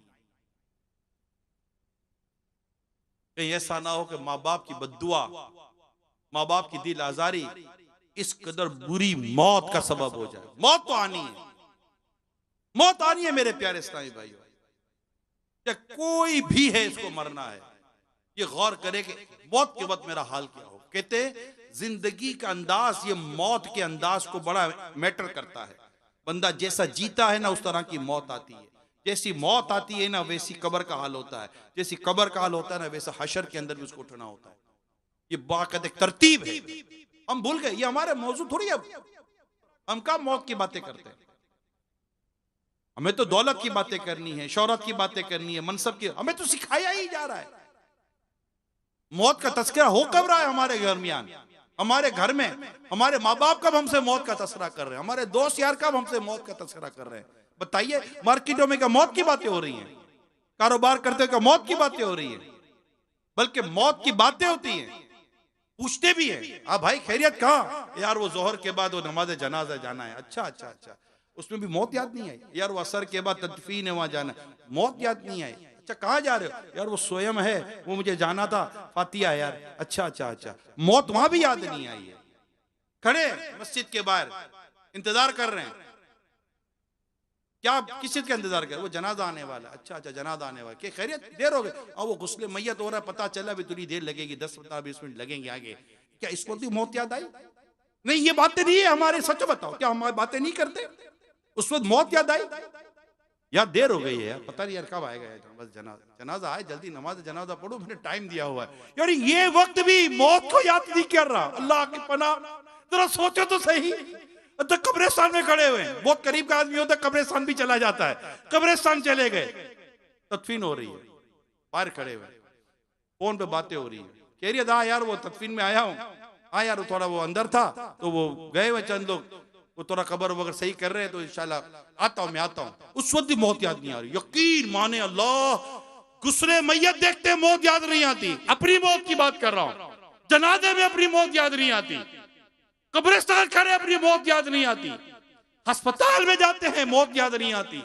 कहीं ऐसा ना हो कि माँ बाप की बद्दुआ, माँ बाप की दिल आजारी इस कदर बुरी मौत का सबब हो जाए। मौत तो आनी है, मौत आनी है मेरे प्यारे इस्लामी भाइयों। क्या कोई भी है इसको मरना है, ये गौर करे कि मौत के वक्त मेरा हाल क्या हो। कहते जिंदगी का अंदाज, ये मौत के अंदाज को बड़ा मैटर करता है। बंदा जैसा जीता है ना उस तरह की मौत आती है। जैसी मौत आती है ना वैसी कब्र का हाल होता है, जैसी कब्र का हाल होता है ना वैसा हशर के अंदर भी उसको उठना होता है। ये बाकायदा तरतीब है। हम भूल गए, ये हमारे मौजू थोड़ी है। हम क्या मौत की बातें करते हैं? हमें तो दौलत की बातें करनी है, शौहरत की बातें करनी है, मनसब की, हमें तो सिखाया ही जा रहा है। मौत का तस्करा हो कब रहा है हमारे दरमियान? हमारे घर में हमारे माँ बाप कब हमसे मौत का तस्करा कर रहे हैं? हमारे दोस्त यार कब हमसे मौत का तस्करा कर रहे हैं? बताइए, मार्केटों में क्या मौत की बातें हो रही हैं? कारोबार करते हुए मौत की बातें हो रही है, बल्कि मौत की बातें होती हैं, पूछते भी हैं, हाँ भाई खैरियत कहाँ? यार वो जोहर के बाद वो नमाज जनाजा जाना है। अच्छा अच्छा अच्छा, उसमें भी मौत याद नहीं आई। यार वो असर के बाद तदफीन है, वहां जाना है, मौत याद नहीं आई। अच्छा कहाँ जा रहे हो? यार वो स्वयं है, वो मुझे जाना था, फातिया यार। अच्छा अच्छा अच्छा, मौत वहां भी याद नहीं आई है। खड़े मस्जिद के बाहर इंतजार कर रहे हैं, क्या किस चीज का इंतजार कर? वो जनाजा आने वाला। अच्छा अच्छा, जनाजा आने वाला, क्या खैरियत? देर हो गई। और वो गुस्ले मैयत हो रहा है, पता चला भी थोड़ी देर लगेगी, 10-15-20 मिनट लगेंगे आगे। क्या इसको भी मौत याद आई? नहीं, ये बातें नहीं है हमारे। सच बताओ, क्या हमारी बातें नहीं करते? उस वक्त मौत याद आई? यार देर हो गई है यार, पता नहीं यार कब आएगा यार, बस जनाजा आए, जल्दी नमाज जनाजा पढ़ो, मैंने टाइम दिया हुआ है। यार ये वक्त भी मौत को याद नहीं कर रहा। अल्लाह की पनाह, जरा सोचो तो सही। तो कब्रिस्तान में खड़े हुए हैं, बहुत करीब का आदमी होता है, कब्रिस्तान भी चला जाता है। कब्रिस्तान चले गए, तदफीन हो रही है, बाहर खड़े हुए, फोन पे बातें हो रही है। कह रही है यार वो तदफीन में आया हूँ। हाँ यार थोड़ा वो अंदर था, तो वो गए हुए चंद लोग, वो थोड़ा कब्र वगैरह सही कर रहे हैं, तो इंशाल्लाह आता हूँ, मैं आता हूँ। उस वक्त भी मौत याद नहीं आ रही। यकीन माने अल्लाह, गुस्रे मैयत देखते मौत याद नहीं आती। अपनी मौत की बात कर रहा हूँ, जनाजे में अपनी मौत याद नहीं आती, कब्रिस्तान खड़े अपनी मौत याद नहीं आती, अस्पताल में जाते हैं मौत याद नहीं आती,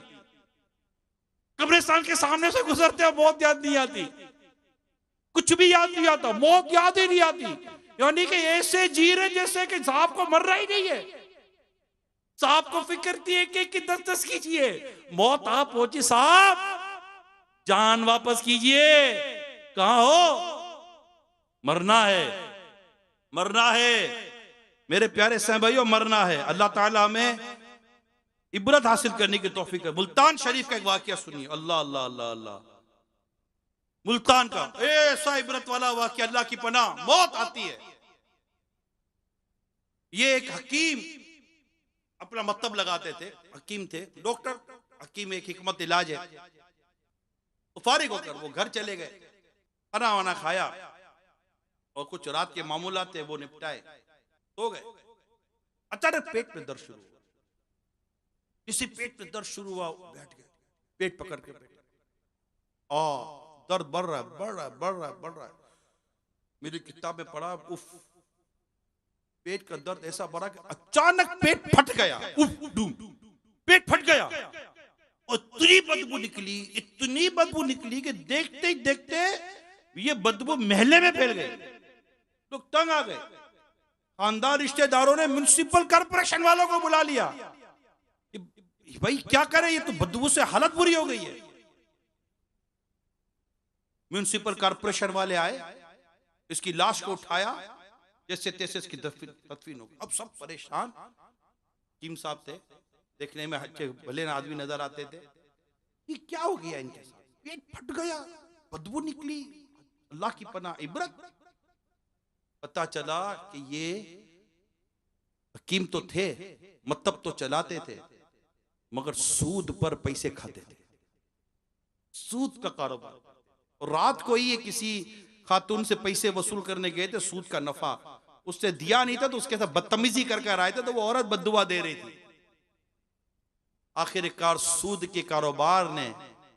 कब्रिस्तान के सामने से गुजरते हैं मौत याद नहीं आती, कुछ भी याद नहीं आता, मौत याद ही नहीं आती। यानी कि ऐसे जी रहे जैसे कि साहब को मर रहा ही नहीं है। साहब को फिक्र थी कि 10-10 कीजिए, मौत आप पहुंची, साहब जान वापस कीजिए, कहां हो? मरना है, मरना है मेरे प्यारे सहन भाइयों, मरना है। अल्लाह ताला हमें इबरत हासिल करने की तौफीक है। मुल्तान शरीफ का एक वाकया सुनिए, अल्लाह अल्लाह अल्लाह अल्लाह, मुल्तान का ऐसा इबरत वाला वाकया, अल्लाह की पनाह, मौत आती है। ये एक हकीम अपना मतलब लगाते थे, हकीम थे, डॉक्टर हकीम, एक हिकमत इलाज है। तो फारिग होकर वो घर चले गए, खाना वाना खाया और कुछ रात के मामूलात थे वो निपटाए, सो गए। अचानक पेट में दर्द शुरू हुआ, किसी पेट में दर्द शुरू हुआ, बैठ गए, पेट पकड़ के बैठे, दर्द बढ़ रहा है, बढ़ रहा है, बढ़ रहा है, बढ़ रहा है। मेरी किताब में पढ़ा, उफ, पेट का दर्द ऐसा बढ़ा कि अचानक पेट फट गया, उफ डूम, पेट फट गया और इतनी बदबू निकली, इतनी बदबू निकली कि देखते ही देखते ये बदबू महल्ले में फैल गई। लोग तंग आ गए, खानदान रिश्तेदारों ने म्युनिसिपल कॉर्पोरेशन वालों को बुला लिया कि भाई क्या करें, ये तो बदबू से हालत बुरी हो गई है। म्युनिसिपल कॉर्पोरेशन वाले आए, इसकी लाश को उठाया, जैसे तैसे इसकी तदफीन हो गई। अब सब परेशान, हकीम साहब थे, देखने में अच्छे भले आदमी नजर आते थे, ये क्या हो गया इनके साथ, पेट फट गया, बदबू निकली, अल्लाह की पनाह, इबरत। पता चला कि ये हकीम तो थे, मतलब तो चलाते थे, मगर सूद पर पैसे खाते थे, सूद का कारोबार। और रात को ही ये किसी खातून से पैसे वसूल करने गए थे, सूद का नफा उससे दिया नहीं था, तो उसके साथ बदतमीजी कर आए थे, तो वो औरत बद्दुआ दे रही थी। आखिरकार सूद के कारोबार ने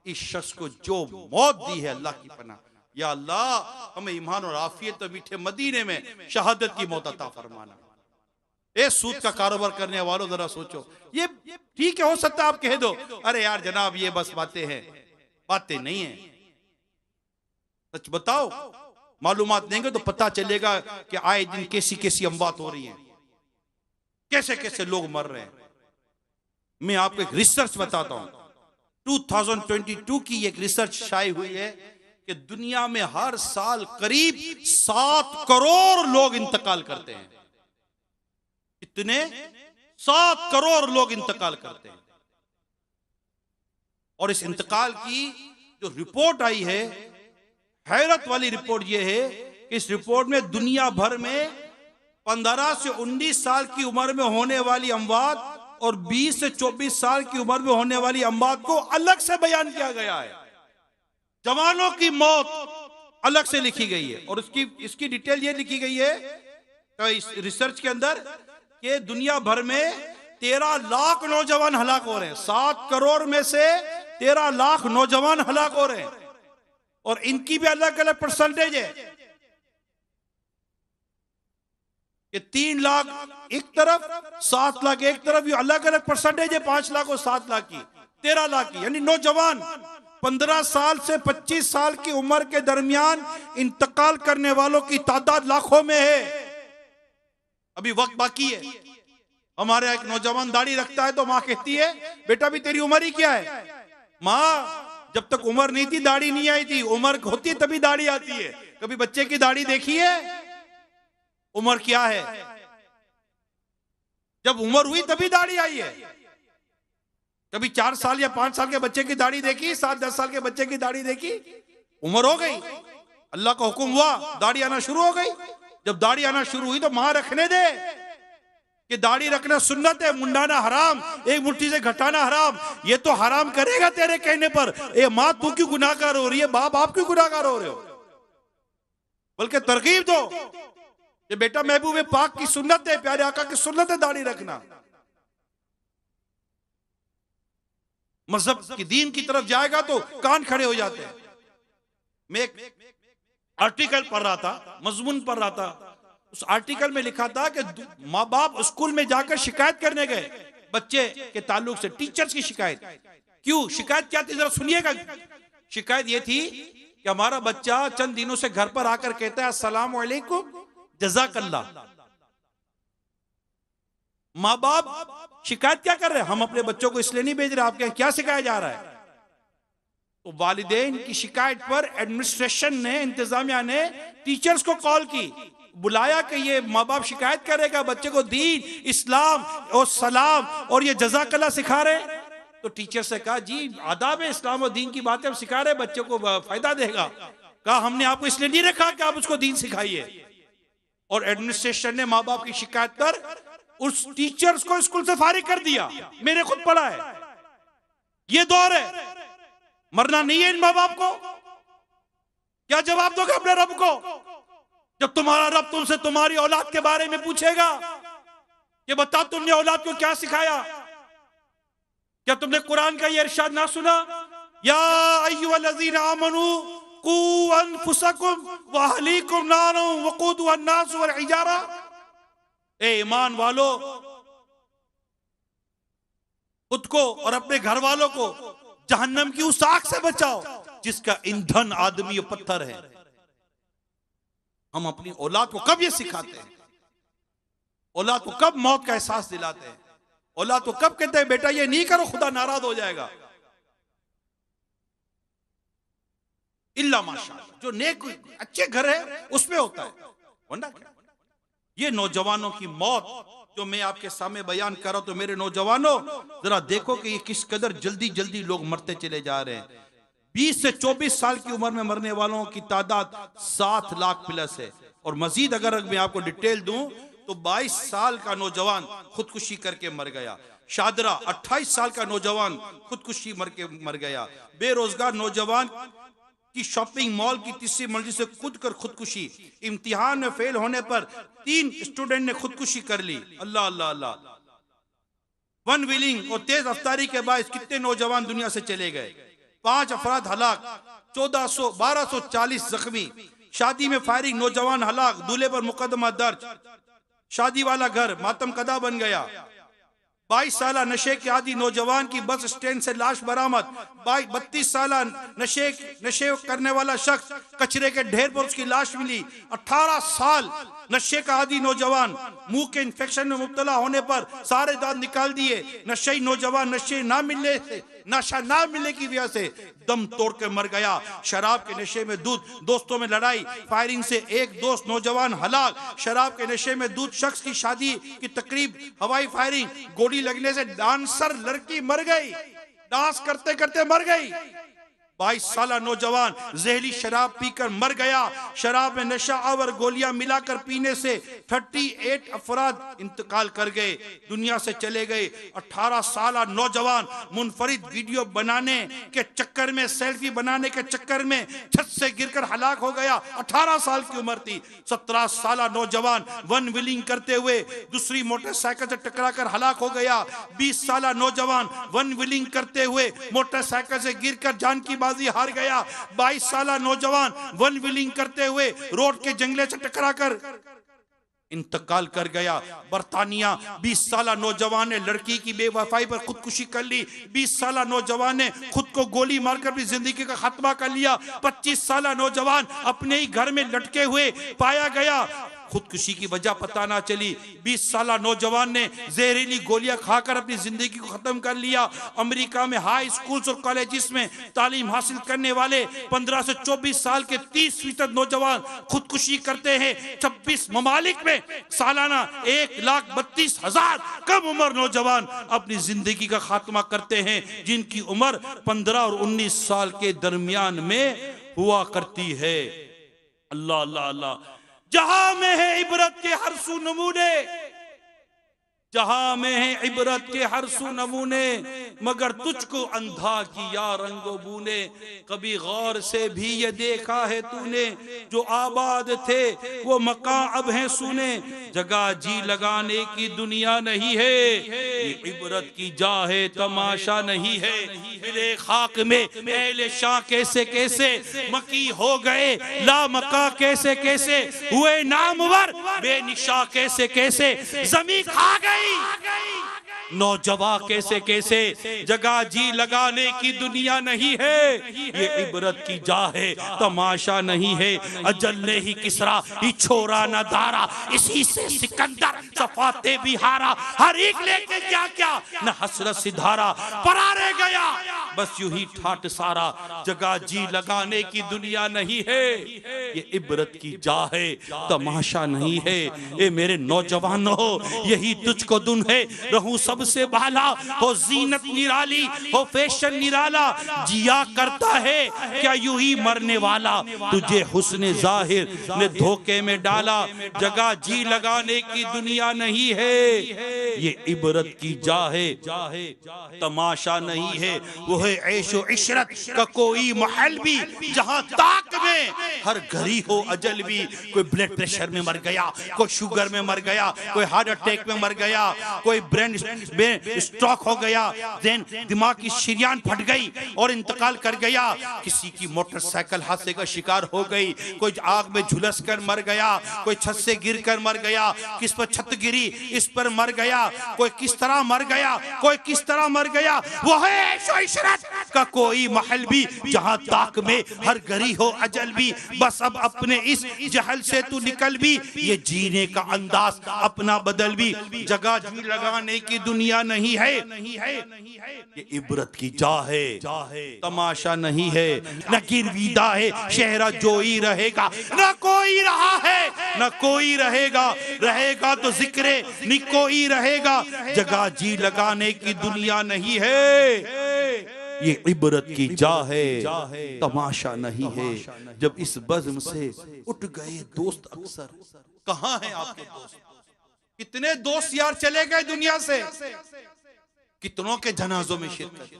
इस शख्स को जो मौत दी है, अल्लाह की पनाह, या अल्लाह हमें ईमान और आफियत तो मीठे मदीने में शहादत की मौत अता फरमाना। ए सूद का कारोबार करने वालों जरा सोचो, ये ठीक है, हो सकता है आप कह दो अरे यार जनाब ये बस बातें हैं, बातें नहीं है। सच बताओ, मालूमात देंगे तो पता चलेगा कि आए दिन कैसी कैसी अमवात हो रही हैं, कैसे कैसे लोग मर रहे हैं। मैं आपको एक रिसर्च बताता हूं, 2022 की एक रिसर्च शाये हुई है कि दुनिया में हर साल करीब 7 करोड़ लोग इंतकाल करते हैं। कितने? 7 करोड़ लोग इंतकाल करते हैं। और इस इंतकाल की जो रिपोर्ट आई है, हैरत वाली रिपोर्ट यह है कि इस रिपोर्ट में दुनिया भर में 15 से 19 साल की उम्र में होने वाली अमवात और 20 से 24 साल की उम्र में होने वाली अमवात को अलग से बयान किया गया है। जवानों की मौत अलग से लिखी गई है और इसकी डिटेल ये लिखी गई है तो इस रिसर्च के अंदर कि दुनिया भर में 13 लाख नौजवान हलाक हो रहे हैं। 7 करोड़ में से 13 लाख नौजवान हलाक हो रहे हैं, और इनकी भी अलग अलग परसेंटेज है कि 3 लाख एक तरफ, 7 लाख एक तरफ, ये अलग अलग परसेंटेज है। 5 लाख और 7 लाख की, 13 लाख की, यानी नौजवान 15 साल से 25 साल की उम्र के दरमियान इंतकाल करने वालों की तादाद लाखों में है। अभी वक्त बाकी है। हमारे यहाँ एक नौजवान दाढ़ी रखता है तो माँ कहती है, बेटा भी तेरी उम्र ही क्या है? माँ, जब तक उम्र नहीं थी दाढ़ी नहीं आई थी, उम्र होती है तभी दाढ़ी आती है। कभी बच्चे की दाढ़ी देखी है? उम्र क्या है? जब उम्र हुई तभी दाढ़ी आई है। कभी 4 साल या 5 साल के बच्चे की दाढ़ी देखी? 7-10 साल के बच्चे की दाढ़ी देखी? उम्र हो गई, अल्लाह का हुक्म हुआ, दाढ़ी आना शुरू हो गई। जब दाढ़ी आना शुरू हुई तो मां रखने दे कि दाढ़ी रखना सुन्नत है, मुंडाना हराम, एक मुट्ठी से घटाना हराम। ये तो हराम करेगा तेरे कहने पर। ए मां, तू क्यों गुनाहगार हो रही है? बाप, आप क्यों गुनाहगार हो रहे हो? बल्कि तरकीब दो कि बेटा महबूब पाक की सुन्नत है, प्यारे आका की सुन्नत है दाढ़ी रखना। मजहब की दीन की तरफ जाएगा तो कान खड़े हो जाते हैं। मैं एक आर्टिकल पढ़ रहा था, मजमून पढ़ रहा था। उस आर्टिकल में लिखा था कि माँ बाप स्कूल में जाकर शिकायत करने गए बच्चे के ताल्लुक से, टीचर्स की शिकायत। क्यों? शिकायत क्या थी जरा सुनिएगा। शिकायत ये थी कि हमारा बच्चा चंद दिनों से घर पर आकर कहता है अस्सलाम वालेकुम, जज़ाकल्लाह। माँ बाप शिकायत क्या कर रहे हैं? हम अपने बच्चों को इसलिए नहीं भेज रहे, आपके यहाँ क्या सिखाया जा रहा है? तो वालिदैन की शिकायत पर एडमिनिस्ट्रेशन ने, इंतजामिया ने टीचर्स को कॉल की, बुलाया कि ये माँ बाप शिकायत करेगा बच्चे को दीन, इस्लाम और सलाम और ये जज़ाकल्लाह सिखा रहे। तो टीचर से कहा, जी आदाब है, इस्लाम और दीन की बातें हम सिखा रहे, बच्चे को फायदा देगा। कहा, हमने आपको इसलिए नहीं रखा कि आप उसको दीन सिखाइए। और एडमिनिस्ट्रेशन ने माँ बाप की शिकायत पर उस टीचर्स को स्कूल से फारिग कर दिया। मैंने खुद पढ़ा है। ये दौर है, मरना नहीं है इन माँ बाप को। क्या जवाब दोगे अपने रब को जब तुम्हारा रब तुमसे तुम्हारी औलाद के बारे में पूछेगा कि बता तुमने औलाद को क्या सिखाया? क्या तुमने कुरान का ये इरशाद ना सुना, या अय्युहल्लज़ीना आमनू कू अनफुसकुम व अहलीकुम नारन वक़ूदुहा अन्नास वल हिजारा। ए ईमान वालो, खुद को और अपने घर वालों को जहन्नम की उस आग से बचाओ जिसका ईंधन आदमी और पत्थर है। हम अपनी औलाद को कब ये सिखाते हैं? औलाद को कब मौत का एहसास दिलाते हैं? औलाद को कब कहते हैं बेटा ये नहीं करो, खुदा नाराज हो जाएगा? इल्ला माशाअल्लाह, जो नेक अच्छे घर है उसमें होता है, वरना क्या? ये नौजवानों की मौत जो मैं आपके सामने बयान कर रहा हूं, तो मेरे नौजवानों जरा देखो कि ये किस कदर जल्दी जल्दी लोग मरते चले जा रहे हैं। 20 से 24 साल की उम्र में मरने वालों की तादाद 7 लाख प्लस है। और मजीद अगर मैं आपको डिटेल दूं तो 22 साल का नौजवान खुदकुशी करके मर गया। शादरा 28 साल का नौजवान खुदकुशी मर गया। बेरोजगार नौजवान की शॉपिंग मॉल की तीसरी मंजिल से कूद कर खुदकुशी। इम्तिहान में फेल होने पर 3 स्टूडेंट ने खुदकुशी कर ली। अल्लाह अल्लाह अल्लाह। वन व्हीलिंग और तेज रफ्तारी के बायस कितने नौजवान दुनिया से चले गए। 5 अफराद हलाक, 1240 जख्मी। शादी में फायरिंग, नौजवान हलाक, दूल्हे पर मुकदमा दर्ज। शादी वाला घर मातम कदा बन गया। 22 साल नशे के आदि नौजवान की बस स्टैंड से लाश बरामद। 32 साल नशे करने वाला शख्स, कचरे के ढेर पर उसकी लाश मिली। 18 साल नशे का आदि नौजवान, मुंह के इंफेक्शन में मुब्तला होने पर सारे दांत निकाल दिए। नशेई नौजवान नशा ना मिलने की वजह से दम तोड़ के मर गया। शराब के नशे में दोस्तों में लड़ाई, फायरिंग से एक दोस्त नौजवान हलाक। शराब के नशे में शख्स की शादी की तकरीब, हवाई फायरिंग, गोली लगने से डांसर लड़की मर गई, डांस करते करते मर गई। 22 साल नौजवान जहरी शराब पीकर मर गया। शराब में नशा आवर गोलियां मिलाकर पीने से 38 अफराद इंतकाल कर गए, दुनिया से चले गए। 18 साल नौजवान मुनफरिद वीडियो बनाने के चक्कर में, सेल्फी बनाने के चक्कर में छत से गिरकर हलाक हो गया। 18 साल की उम्र थी। 17 साल नौजवान वन व्हीलिंग करते हुए दूसरी मोटरसाइकिल से टकराकर हलाक हो गया। 20 साल नौजवान वन व्हीलिंग करते हुए मोटरसाइकिल से गिरकर जान की बाजी हार गया। 22 साल नौजवान वन व्हीलिंग करते हुए रोड के जंगले से टकराकर इंतकाल कर गया। बरतानिया 20 साल नौजवान ने लड़की की बेवफाई पर खुदकुशी कर ली। 20 साल नौजवान ने खुद को गोली मारकर अपनी जिंदगी का खात्मा कर लिया। 25 साल नौजवान अपने ही घर में लटके हुए पाया गया, खुदकुशी की वजह पता ना चली। 20 साल नौजवान ने जहरीली गोलियां खाकर अपनी जिंदगी को खत्म कर लिया। अमेरिका में हाई स्कूल्स और कॉलेजेस में तालीम हासिल करने वाले 15 से 24 साल के 30% नौजवान खुदकुशी करते हैं। 26 ममालिक में सालाना 1,32,000 कम उम्र नौजवान अपनी जिंदगी का खात्मा करते हैं, जिनकी उम्र 15 और 19 साल के दरमियान में हुआ करती है। अल्लाह अल्लाह अल्लाह। जहां में है इबरत के हर सू नमूने, जहां में है इबरत के हर सू नमूने, मगर तुझको अंधा किया रंगो बूने। कभी गौर से भी ये देखा है तूने, जो आबाद थे वो मकान अब हैं सुने। जगह जी लगाने की दुनिया नहीं है, ये इबरत की जा है तमाशा नहीं है। मिले खाक में अहले शाह कैसे कैसे मकी हो गए, ला मका कैसे कैसे हुए नामवर, बेनिशा कैसे कैसे जमीन खा गई। नौजवान कैसे कैसे जगह जी लगाने की दुनिया नहीं है, ये इबरत की जा है तमाशा नहीं है। अजल ने ही किसरा ही छोरा न धारा, इसी से सिकंदर सफाते भी हारा। हर एक लेके क्या क्या न हसरत सिधारा, परारे गया बस यूं ही ठाट सारा। जगह जी लगाने की दुनिया नहीं है, ये इबरत की जा है तमाशा नहीं है। ए मेरे नौजवानों, यही तुझको दुन है, रहूं सबसे बाला, हो जीनत निराली, हो फैशन निराला। जिया करता है क्या यूं ही मरने वाला, तुझे हुस्न जाहिर ने धोखे में डाला। जगह जी लगाने की दुनिया नहीं है, ये इबरत की जा है तमाशा नहीं है। वो है ऐशो इशरत का कोई महल भी, जहां ताक में हर घड़ी हो अजल भी। कोई ब्लड प्रेशर में मर गया, कोई शुगर में मर गया, कोई हार्ट अटैक में मर गया, कोई ब्रेन स्ट्रोक हो गया, देन दिमाग की शरीयान फट गई और इंतकाल कर गया। किसी की मोटरसाइकिल हादसे का शिकार हो गई, कोई आग में झुलस कर मर गया, कोई छत से गिर कर मर गया, किस पर छत गिरी इस पर मर गया, कोई किस तरह मर गया, कोई किस तरह मर गया। वो है ऐशो इशरत का कोई महल भी, जहां ताक में हर घड़ी हो अजल भी। बस अब अपने इस जहल से तू निकल भी, ये जीने का अंदाज अपना बदल भी। जगह जी लगाने की दुनिया नहीं है, ये इबरत की जा है तमाशा नहीं है। न गिरवीदा है शहरा जो ही रहेगा, न कोई रहा है न कोई रहेगा, रहेगा तो जिक्रे नि कोई रहेगा। जगह जी लगाने की दुनिया नहीं है, ये इबरत की जा है तमाशा नहीं है। जब इस बज़्म से उठ गए दोस्त अक्सर, कहां हैं आपके दोस्त? कितने दोस्त यार चले गए दुनिया से, कितनों के जनाजों में शिरकत,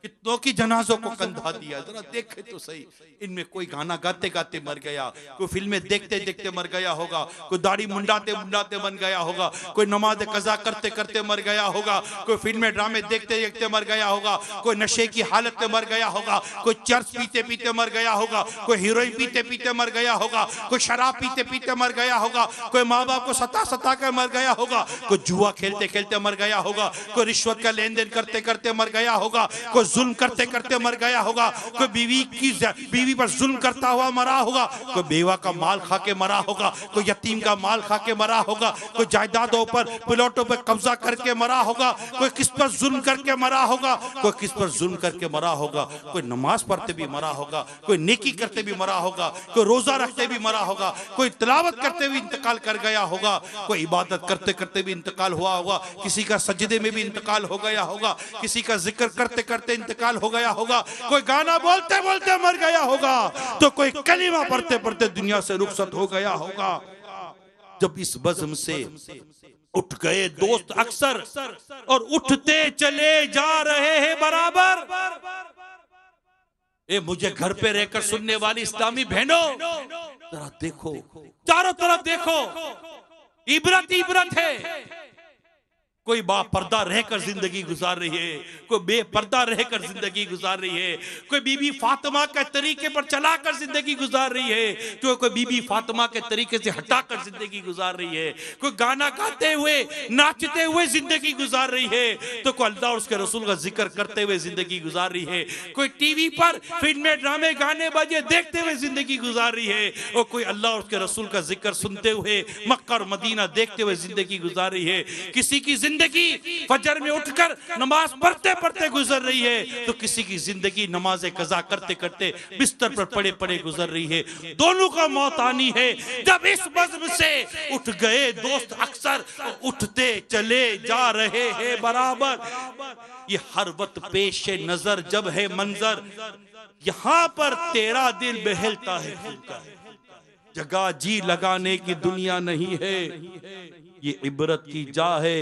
कितनों की जनाजों को कंधा दिया। जरा देखे तो सही, इनमें कोई गाना गाते गाते मर गया, कोई फिल्में देखते देखते मर गया होगा, कोई दाढ़ी मुंडाते मुंडाते मर गया होगा, कोई नमाज कज़ा करते करते मर गया होगा, कोई फिल्में ड्रामे देखते देखते मर गया होगा, कोई नशे की हालत में मर गया होगा, कोई चर्च पीते पीते मर गया होगा, कोई हीरोइन पीते पीते मर गया होगा, कोई शराब पीते पीते मर गया होगा, कोई माँ बाप को सता सता कर मर गया होगा, कोई जुआ खेलते खेलते मर गया होगा, कोई रिश्वत का लेन देन करते करते मर गया होगा, कोई जुल्म करते करते मर गया होगा, कोई बीवी पर जुल्म करता हुआ मरा होगा, कोई बेवा का माल खा के मरा होगा, कोई यतीम का माल खा के मरा होगा, कोई जायदादों पर प्लॉटों पर कब्जा करके मरा होगा, कोई किस पर जुल्म करके मरा होगा, कोई किस पर जुल्म करके मरा होगा, कोई नमाज पढ़ते भी मरा होगा, कोई नेकी करते भी मरा होगा, कोई रोजा रखते भी मरा होगा, कोई तिलावत करते भी इंतकाल कर गया होगा, कोई इबादत करते करते भी इंतकाल हुआ होगा, किसी का सजदे में भी इंतकाल हो गया होगा, किसी का जिक्र करते करते इंतकाल हो गया होगा, कोई गाना बोलते बोलते मर गया होगा, तो कोई कलीमा पढ़ते पढ़ते दुनिया से रुखसत हो गया होगा। जब इस बज़्म से उठ गए दोस्त अक्सर और उठते चले जा रहे हैं बराबर। ए मुझे घर पे रहकर सुनने वाली इस्लामी बहनों, जरा देखो, चारों तरफ देखो, इबरत इबरत है। कोई बापर्दा रहकर जिंदगी गुजार रही है, कोई बेपर्दा रहकर जिंदगी गुजार रही है, कोई बीबी फातिमा के तरीके पर चलाकर जिंदगी गुजार रही है, तो कोई बीबी फातिमा के तरीके से हटाकर जिंदगी गुजार रही है, कोई गाना गाते हुए नाचते हुए जिंदगी गुजार रही है, तो कोई अल्लाह और उसके रसूल का जिक्र करते हुए जिंदगी गुजार रही है, कोई टीवी पर फिल्में ड्रामे गाने बाजे देखते हुए जिंदगी गुजार रही है, और कोई अल्लाह और उसके रसूल का जिक्र सुनते हुए मक्का और मदीना देखते हुए जिंदगी गुजार रही है। किसी की जिंदगी फजर में उठकर नमाज पढ़ते पढ़ते गुजर रही है, तो किसी की जिंदगी नमाज कज़ा करते करते बिस्तर पर पड़े पड़े गुजर रही है। दोनों का मौत आनी है। जब इस बज़्म से उठ गए दोस्त अक्सर, उठते चले जा रहे हैं बराबर। ये हर वक्त पेश नजर जब है मंजर, यहां पर तेरा दिल बहलता है, जगह जी लगाने की दुनिया नहीं है। ये इबरत की जा है,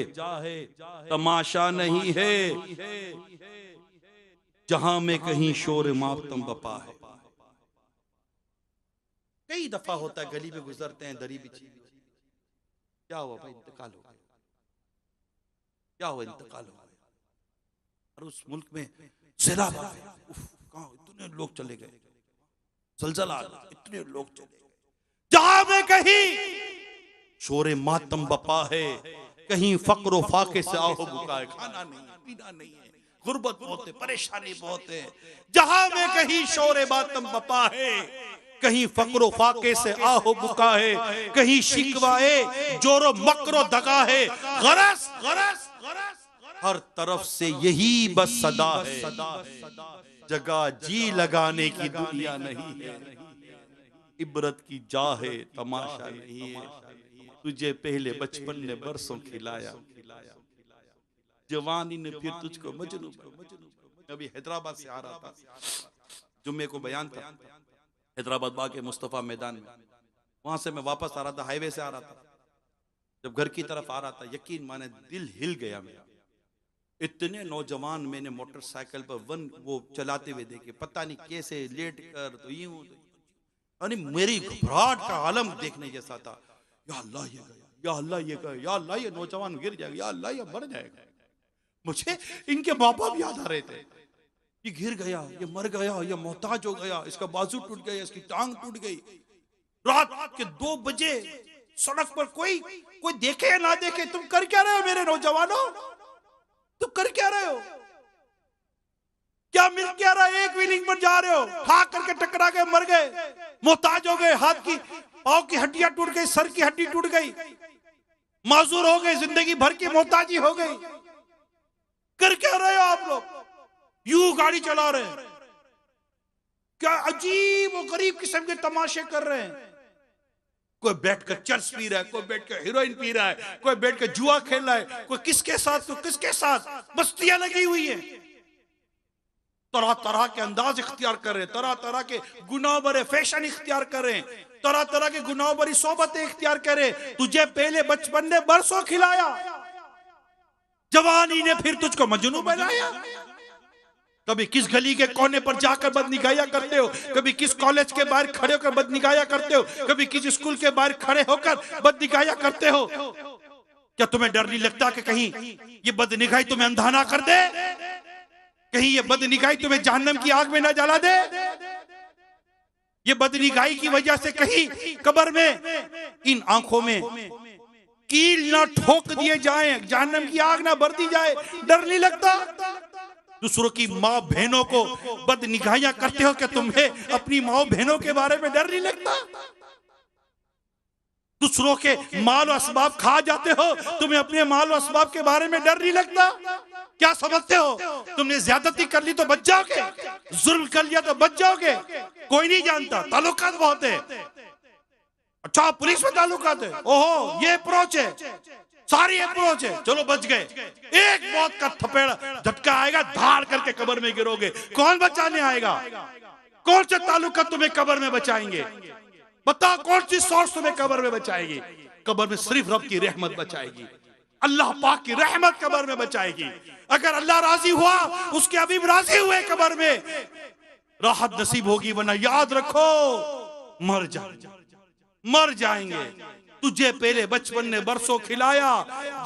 तमाशा नहीं है, जहां में कहीं शोर मातम बपा है। कई दफा होता है गली में गुजरते हैं, दरी बिछी, क्या हुआ भाई, इंतकाल हो गया, क्या हुआ, इंतकाल हो गया। और उस मुल्क में सैलाब आ गया, कहां इतने लोग चले गए, जलजला आ गया, इतने लोग चले गए। जहां में कहीं शोरे मातम बपा है, कहीं फक्र फाके से आहो बुका है, खाना नहीं पीना नहीं है, गुर्बत बहुत है, परेशानी बहुत है। जहां में कहीं शोरे मातम बपा है, कहीं फक्र फाके से आहो बुका है, कहीं शिकवाए जोरो मकरो दगा है, गरस गरस हर तरफ से यही बस सदा है, जगह जी लगाने की दुनिया नहीं है। इबरत की जा है, तमाशा नहीं है। तुझे पहले बचपन ने बरसों खिलाया, जवानी ने फिर तुझको मजनू। अभी हैदराबाद से आ रहा था, जुम्मे को बयान था, हैदराबाद बाग मुस्तफा मैदान में, वहां से मैं वापस आ रहा था, हाईवे से आ रहा था। जब घर की तरफ आ रहा था, यकीन माने दिल हिल गया मेरा। इतने नौजवान मैंने मोटरसाइकिल पर वो चलाते हुए देखे, पता नहीं कैसे लेट कर, तो यूं, यानी मेरी घबराहट का आलम देखने जैसा था। या अल्लाह ये गया, या अल्लाह ये गया, या अल्लाह ये नौजवान गिर जाएगा, या अल्लाह ये मर जाएगा। मुझे इनके माँ बाप याद आ रहे थे, ये गिर गया, ये मर गया, ये मोहताज हो गया, इसका बाजू टूट गया, इसकी टांग टूट गई। रात के 2 बजे सड़क पर कोई देखे या ना देखे, तुम कर क्या रहे हो मेरे नौजवानों, तुम कर क्या रहे हो, क्या मिल क्या रहा है? एक व्हीलिंग पर जा रहे हो, खा करके टकरा गए, मर गए, मोहताज हो गए, हाथ की पांव की हड्डियां टूट गई, सर की हड्डी टूट गई, माजूर हो गए, जिंदगी भर की मोहताजी हो गई। कर क्या रहे हो आप लोग? यूं गाड़ी चला रहे हैं, क्या अजीब और गरीब किस्म के तमाशे कर रहे हैं। कोई बैठकर चर्च पी रहा है, कोई बैठकर हीरोइन पी रहा है, कोई बैठकर जुआ खेल रहा है, कोई किसके साथ तो किसके साथ बस्तियां लगी हुई है। तरह तरह के अंदाज इख्तियार कर रहे हैं, तरह तरह के गुनाह भरे फैशन इख्तियार कर रहे हैं, तरह तरह के गुनाह भरी सोबतें इख्तियार करे। तुझे पहले बचपन ने बरसों खिलाया, जवानी ने फिर तुझको मजनू बनाया। कभी किस गली के कोने पर जाकर बदनिगाहियां करते हो, कभी किस कॉलेज के बाहर खड़े होकर बदनिगाहियां करते हो, कभी किस स्कूल के बाहर खड़े होकर बदनिगाहियां करते हो। क्या तुम्हें डर नहीं लगता कि कहीं ये बदनिगाही तुम्हें अंधा ना कर दे, कहीं ये बदनिगाही तुम्हें जहन्नम की आग में ना जला दे, ये बदनिगाही की वजह से कहीं कब्र में इन आंखों में कील ना ठोक दिए जाएं, जहन्नम की आग ना भर दी जाए। डर नहीं लगता? दूसरों की माँ बहनों को बदनिगाहियां करते हो, क्या तुम्हें अपनी माँ बहनों के बारे में डर नहीं लगता? दूसरों के माल और असबाब खा जाते हो, तुम्हें अपने माल और असबाब के बारे में डर नहीं लगता? क्या समझते हो तुमने ज्यादती कर ली तो बच जाओगे, जुल्म कर लिया तो बच जाओगे? कोई नहीं जानता, ताल्लुकात बहुत है। अच्छा पुलिस में ताल्लुकात है, ओहो ये अप्रोच है, सारी अप्रोच है, चलो बच गए। एक मौत का थपेड़ झटका आएगा, धाड़ करके कब्र में गिरोगे, कौन बचाने आएगा? कौन से ताल्लुकात तुम्हें कब्र में बचाएंगे? बताओ कौन सी सोच तुम्हें कब्र में बचाएगी? कब्र में सिर्फ रब की रहमत बचाएगी, अल्लाह पाक की रहमत कब्र में बचाएगी। अगर अल्लाह राजी हुआ, उसके हबीब राजी हुए, कब्र में राहत नसीब होगी। वरना याद रखो, मर जाएंगे। तुझे पहले बचपन ने बरसों खिलाया,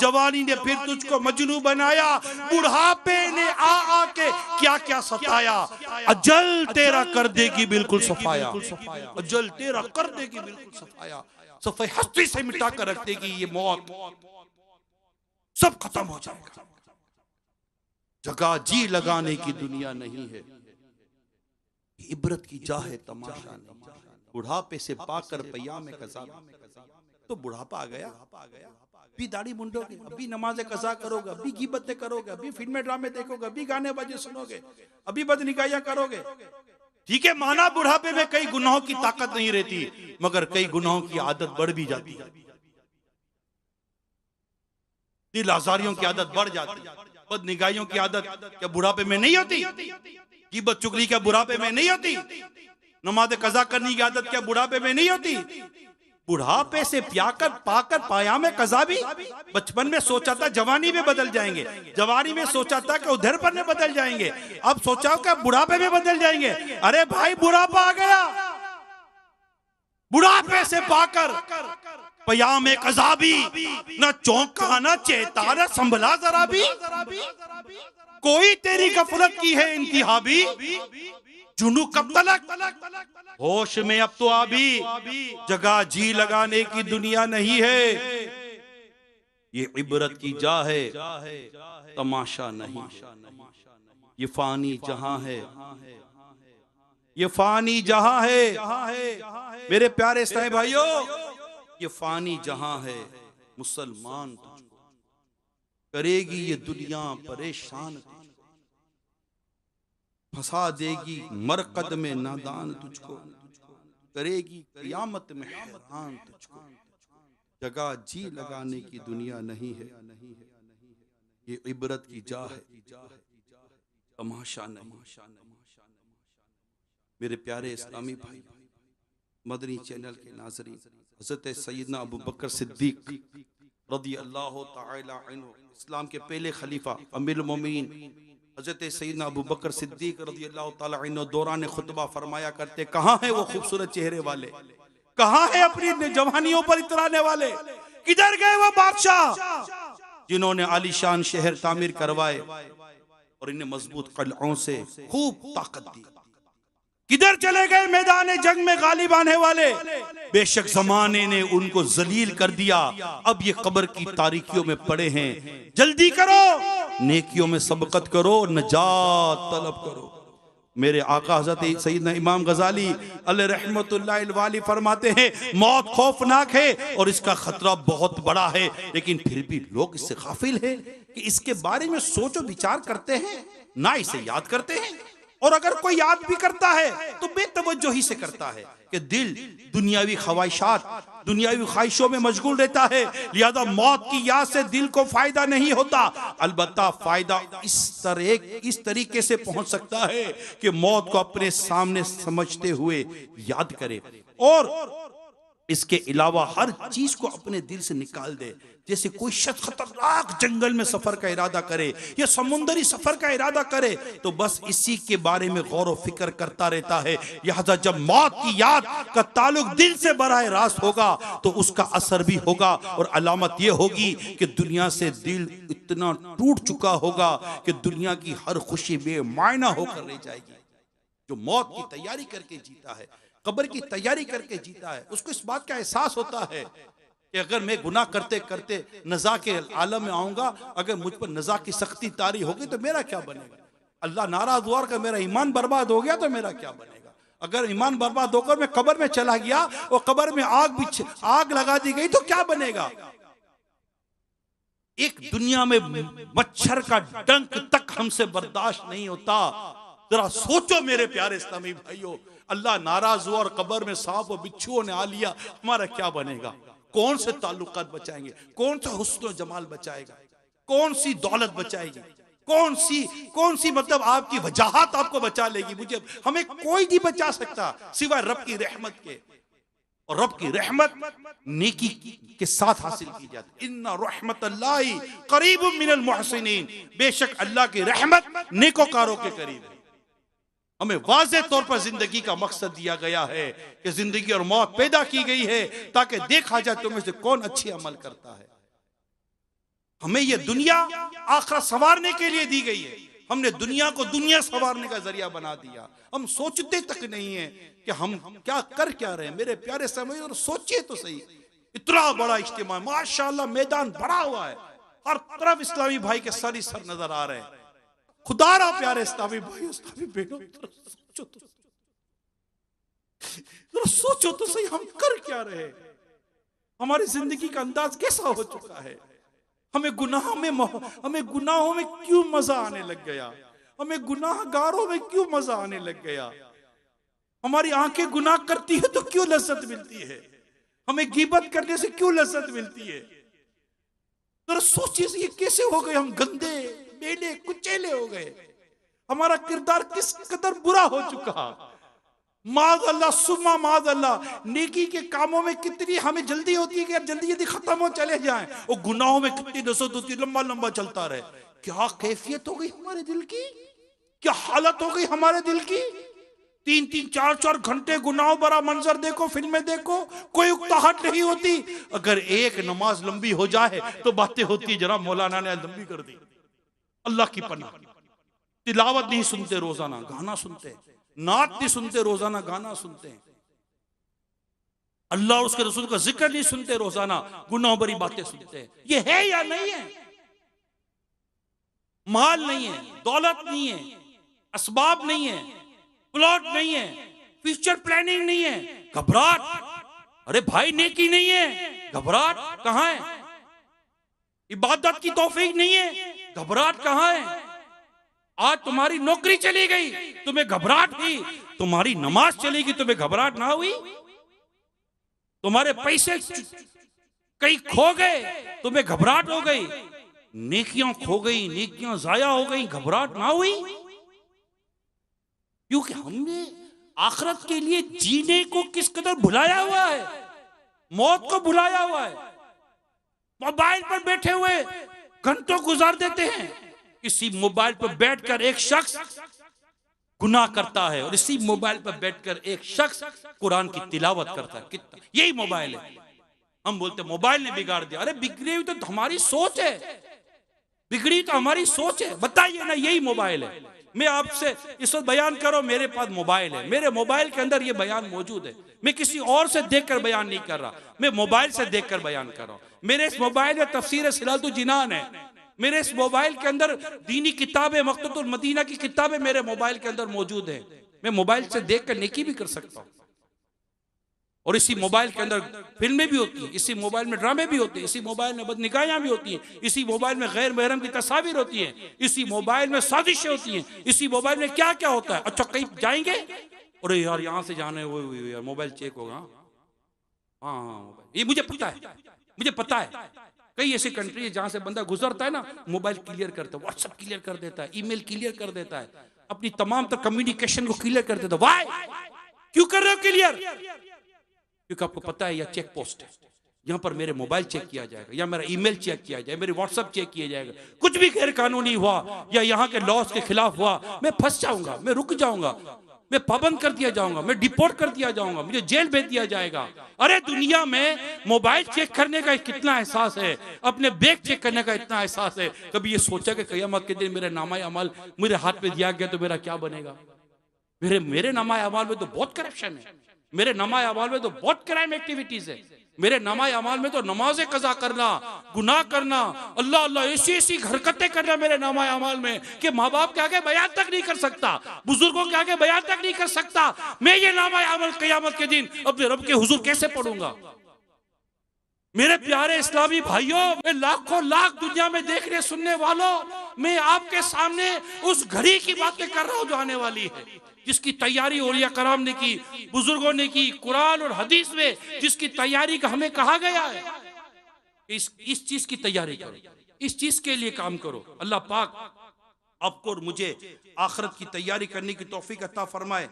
जवानी ने फिर तुझको मजनू बनाया, बुढ़ापे ने आ के क्या क्या सताया। अजल तेरा कर देगी बिल्कुल सफाया, अजल तेरा कर देगी बिल्कुल सफाया। सफाई हस्ती से मिटा कर रख देगी ये मौत, सब खत्म हो जाएगा। जगह जी लगाने की दुनिया नहीं है, इबरत की जा है तमाशा नहीं। बुढ़ापे से पाकर पैया में कज़ा, तो बुढ़ापा आ गया, अभी दाढ़ी मुंडोगे, अभी नमाज़े कज़ा करोगे, अभी गिबतें करोगे, अभी फिल्में ड्रामे देखोगे, अभी गाने बाजे सुनोगे, अभी बदनिगाहियां करोगे। ठीक है, माना बुढ़ापे में कई गुनाहों की ताकत नहीं रहती, मगर कई गुनाहों की आदत बढ़ भी जाती है, दिल आजारियों की आदत बढ़ जाती है। बदनिगाहियों की आदत क्या बुढ़ापे में नहीं होती? गिबत चुगली क्या बुढ़ापे में नहीं होती? नमाज़ कज़ा करने की आदत क्या बुढ़ापे में नहीं होती? बुढ़ापे से प्याकर पाकर पाया में कज़ा भी बचपन में सोचा था जवानी में बदल जाएंगे, जवानी में सोचा था कि उधरपन में बदल जाएंगे, अब सोचा कि बुढ़ापे में बदल जाएंगे। अरे भाई, बुढ़ापा आ गया, बुढ़ापे से पाकर पया में कज़ा भी, न चौंका न चेता न संभला जरा भी, कोई तेरी गफलत की है इंतहा भी, जुनू कब तलक होश में अब तो अभी, जगह जी लगाने की दुनिया नहीं है। ये इबरत की जा है तमाशा नहीं, ये फानी जहां है, ये फानी जहां है। मेरे प्यारे इस्लामी भाइयों, ये फानी जहां है, मुसलमान तुझको करेगी ये दुनिया परेशान, फंसा देगी मरकद में नादान तुझको, करेगी क़यामत में हैरान तुझको। जगह जी लगाने की दुनिया नहीं है, ये इबरत की जा है तमाशा नहीं। मेरे प्यारे इस्लामी भाई, मदनी चैनल के नाज़रीन, हज़रत सैयदना अबू बकर सिद्दीक रज़ी अल्लाह तआला अन्हु, इस्लाम के पहले खलीफा अमीरुल मोमिनीन हज़रत सैयदना अबू बकर सिद्दीक रज़ी अल्लाह तआला अन्हु दौरान खुतबा फरमाया करते, कहाँ है वो खूबसूरत चेहरे वाले, कहाँ है अपनी जवानियों पर इतराने वाले, किधर गए वो बादशाह जिन्होंने आलीशान शहर तामीर करवाए और इन्हें मजबूत कलओं से खूब ताकत दी? किधर चले गए मैदान जंग में गालिब आने वाले? बेशक जमाने ने उनको जलील कर दिया, अब ये कब्र की तारीकियों में पड़े हैं। जल्दी करो, नेकियों में सबकत करो, नजात तलब करो। मेरे आका हज़रत सैयदना इमाम गजाली अलैहि रहमतुल्लाह अलैहि फरमाते हैं, मौत खौफनाक है और इसका खतरा बहुत बड़ा है, लेकिन फिर भी लोग इससे गाफिल हैं कि इसके बारे में सोचो विचार करते हैं, ना इसे याद करते हैं। और अगर कोई याद भी करता है तो बेतवज्जोही से करता है कि दिल दुनियावी ख्वाहिशात, दुनियावी ख्वाहिशों में मशगूल रहता है, लिहाजा मौत की याद से दिल को फायदा नहीं होता। अलबत्ता फायदा इस तरीके से पहुंच सकता है कि मौत को अपने सामने समझते हुए याद करे और इसके अलावा हर चीज को अपने दिल से निकाल दे। जैसे कोई शख्स खतरनाक जंगल में सफर का इरादा करे या समुद्री सफर का इरादा करे तो बस इसी के बारे में गौर व फिक्र करता रहता है। लिहाजा जब मौत की याद का ताल्लुक दिल से बराह रास्त होगा तो उसका असर भी होगा और अलामत यह होगी कि दुनिया से दिल इतना टूट चुका होगा कि दुनिया की हर खुशी बेमायना होकर रह जाएगी। जो मौत की तैयारी करके जीता है, कब्र की तैयारी करके जीता है, उसको इस बात का एहसास होता है कि अगर मैं गुनाह करते करते नज़ा के आलम में आऊंगा, अगर मुझ पर नज़ा की सख्ती तारी होगी तो मेरा क्या बनेगा? अल्लाह नाराज हुआ का मेरा ईमान बर्बाद हो गया तो मेरा क्या बनेगा? अगर ईमान बर्बाद होकर मैं कब्र में चला गया और कब्र में आग लगा दी गई तो क्या बनेगा? एक दुनिया में मच्छर का डंक तक हमसे बर्दाश्त नहीं होता। जरा सोचो मेरे प्यारे इस्लामी भाइयों, अल्लाह नाराज हुआ और कब्र में सांप और बिच्छुओं ने आ लिया, हमारा क्या बनेगा? कौन से ताल्लुकात बचाएंगे, कौन सा हुस्न जमाल बचाएगा, कौन सी दौलत बचाएगी, कौन सी मतलब आपकी वजाहत आपको बचा लेगी। मुझे हमें कोई नहीं बचा सकता सिवाय रब की रहमत के, और रब की रहमत नेकी के साथ हासिल की जाती। इन्ना रहमतल्लाहि करीबुम मिनल मुहसिनीन, बेशक अल्लाह की रहमत नेकोकारों के करीब है। हमें वाज़े तौर पर जिंदगी का मकसद दिया गया है कि जिंदगी और मौत पैदा की गई है ताकि देखा जाए तुम्हें से कौन अच्छे अमल करता है। हमें यह दुनिया आखिरत संवारने के लिए दी गई है। हमने दुनिया को दुनिया संवारने का जरिया बना दिया। हम सोचते तक नहीं है कि हम क्या कर क्या रहे हैं। मेरे प्यारे समय, और सोचिए तो सही, इतना बड़ा इज्तिमा, माशाअल्लाह मैदान भरा हुआ है, हर तरफ इस्लामी भाई के सर ही सर नजर आ रहे हैं। खुदारा प्यारे इस्लामी भाई, इस्लामी बहनों, सोचो तो सही, हम कर क्या रहे हैं। हमारी जिंदगी का अंदाज कैसा हो चुका है। हमें गुनाहों में क्यों मजा आने लग गया, हमें गुनाहगारों में क्यों मजा आने लग गया। हमारी आंखें गुनाह करती है तो क्यों लज्जत मिलती है, हमें गीबत करने से क्यों लज्जत मिलती है। तो सोचिए ये कैसे हो गए, हम गंदे मेले कुचेले हो गए। हमारा किरदार किस कदर बुरा हो चुका। माद अल्लाह सुम्मा माद अल्लाह, नेकी के कामों में कितनी हमें जल्दी होती है कि जल्दी जल्दी खत्म हो चले जाएं, और गुनाहों में कितनी नसरत होती है, लंबा लंबा चलता रहे। क्या कैफियत हो गई हमारे दिल की, क्या हालत हो गई हमारे दिल की। 3-3 4-4 घंटे गुनाह भरा मंजर देखो, फिल्में देखो, कोई उकताहट नहीं होती। अगर एक नमाज लंबी हो जाए तो बातें होती है, जरा मौलाना ने लंबी कर दी। अल्लाह की पनाह, तिलावत नहीं सुनते रोजाना, गाना सुनते हैं। नात नहीं सुनते रोजाना, गाना सुनते हैं। अल्लाह और उसके रसूल का जिक्र नहीं सुनते रोजाना, गुनाह भरी बातें सुनते हैं। ये है या नहीं है। माल नहीं है, दौलत नहीं है, असबाब नहीं है, प्लॉट नहीं है, फ्यूचर प्लानिंग नहीं है, घबराहट। अरे भाई नेकी नहीं है, घबराहट कहां है। इबादत की तौफीक नहीं है, घबराहट कहां है। आज तुम्हारी नौकरी चली गई, तुम्हें घबराहट हुई। तुम्हारी नमाज चलेगी, तुम्हें घबराहट ना हुई। तुम्हारे पैसे कहीं खो गए, तुम्हें घबराहट हो गई। नेकियां खो गई, नेकियां जाया हो गई, घबराहट ना हुई। क्योंकि हमने आखिरत के लिए जीने को किस कदर भुलाया हुआ है, मौत को भुलाया हुआ है। मोबाइल पर बैठे हुए घंटों गुजार देते हैं। इसी मोबाइल पर बैठकर एक शख्स गुनाह करता है, और इसी मोबाइल पर बैठकर एक शख्स कुरान की तिलावत करता है। कितना यही मोबाइल है। हम बोलते मोबाइल ने बिगाड़ दिया। अरे बिगड़ी हुई तो हमारी सोच है, बिगड़ी तो हमारी सोच है। बताइए ना, यही मोबाइल है। मैं आपसे इस वक्त बयान करो, मेरे पास मोबाइल है, मेरे मोबाइल के अंदर ये बयान मौजूद है। मैं किसी और से देखकर बयान नहीं कर रहा, मैं मोबाइल से देखकर बयान कर रहा हूं। मेरे इस मोबाइल में तफसीर सिलातुल जिनान है, मेरे इस मोबाइल के अंदर दीनी किताबें, मक्तबतुल मदीना की किताबें मेरे मोबाइल के अंदर मौजूद है। मैं मोबाइल से देखकर नेकी भी कर सकता हूं। और इसी मोबाइल के अंदर फिल्में भी होती हैं, इसी मोबाइल में ड्रामे भी होते हैं, इसी मोबाइल में बदनिकाहियां भी होती हैं, इसी मोबाइल में गैर महरम की तस्वीर होती हैं, इसी मोबाइल में साजिशें होती हैं, इसी मोबाइल में क्या क्या होता है। अच्छा कहीं जाएंगे, अरे यार यहाँ से जाना है, वो यार मोबाइल चेक होगा। हाँ ये मुझे पता है, मुझे पता है। कई ऐसी कंट्री है जहां से बंदा गुजरता है ना, मोबाइल क्लियर करता है, व्हाट्सएप क्लियर कर देता है, ईमेल क्लियर कर देता है, अपनी तमाम तक कम्युनिकेशन को क्लियर कर देता है। वाई क्यों कर रहे हो क्लियर? क्योंकि आपको पता है यह चेक पोस्ट है, यहाँ पर मेरे मोबाइल चेक किया जाएगा, या मेरा ईमेल चेक किया जाएगा, मेरे व्हाट्सएप चेक किया जाएगा। कुछ भी गैर कानूनी हुआ या यहाँ के लॉस के खिलाफ हुआ, मैं फंस जाऊंगा, मैं रुक जाऊंगा, मैं पाबंद कर दिया जाऊंगा, मैं डिपोर्ट कर दिया जाऊंगा, मुझे जेल भेज दिया जाएगा। अरे दुनिया में मोबाइल चेक करने का कितना एहसास है, अपने बैग चेक करने का इतना एहसास है। कभी ये सोचा कि क़यामत के दिन मेरे नामा अमाल मेरे हाथ में दिया गया तो मेरा क्या बनेगा? मेरे नामा अमाल में तो बहुत करप्शन है, मेरे नामा अमाल में तो बहुत क्राइम एक्टिविटीज है, मेरे नामा अमाल में तो नमाजें कज़ा करना, गुनाह करना, अल्लाह अल्लाह ऐसी ऐसी हरकतें करना मेरे नामा अमाल में कि माँ बाप के आगे बयान तक नहीं कर सकता, बुजुर्गों के आगे बयान तक नहीं कर सकता। मैं ये नामा अमल क़यामत के दिन अपने रब के हुजूर कैसे पढ़ूंगा? मेरे प्यारे इस्लामी भाइयों, मैं लाखों लाख दुनिया में देखने सुनने वालों, मैं आपके सामने उस घड़ी की बातें कर रहा हूं जो आने वाली है, जिसकी तैयारी औलिया कराम ने की, बुजुर्गों ने की, कुरान और हदीस में जिसकी तैयारी का हमें कहा गया है। इस चीज की तैयारी करो, इस चीज के लिए काम करो। अल्लाह पाक आपको और मुझे आखिरत की तैयारी करने की तौफीक अता फरमाए।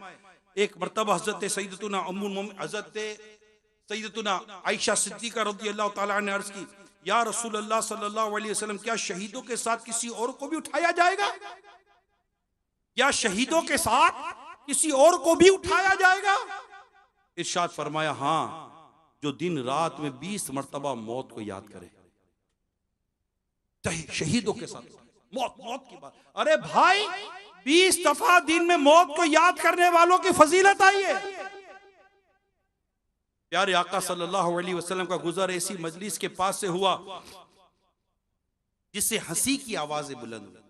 एक मर्तबा हजरत सैयदतुना उम्मुल मोमिनीन हजरत सैयदतुना आयशा सिद्दीका रज़ी अल्लाह तआला ने अर्ज की, या रसूल अल्लाह सल्लल्लाहु अलैहि वसल्लम, क्या शहीदों के साथ किसी और को भी उठाया जाएगा? क्या शहीदों के साथ किसी और को भी उठाया जाएगा? इरशाद फरमाया, हाँ, जो दिन रात में 20 मर्तबा मौत को याद करे। शहीदों के साथ मौत, मौत की बात। अरे भाई, 20 दफा दिन में मौत को याद करने वालों की फजीलत आई है। प्यारे आका सल्लल्लाहु अलैहि वसल्लम का गुजर ऐसी मजलिस के पास से हुआ जिससे हंसी की आवाजें बुलंद हुई।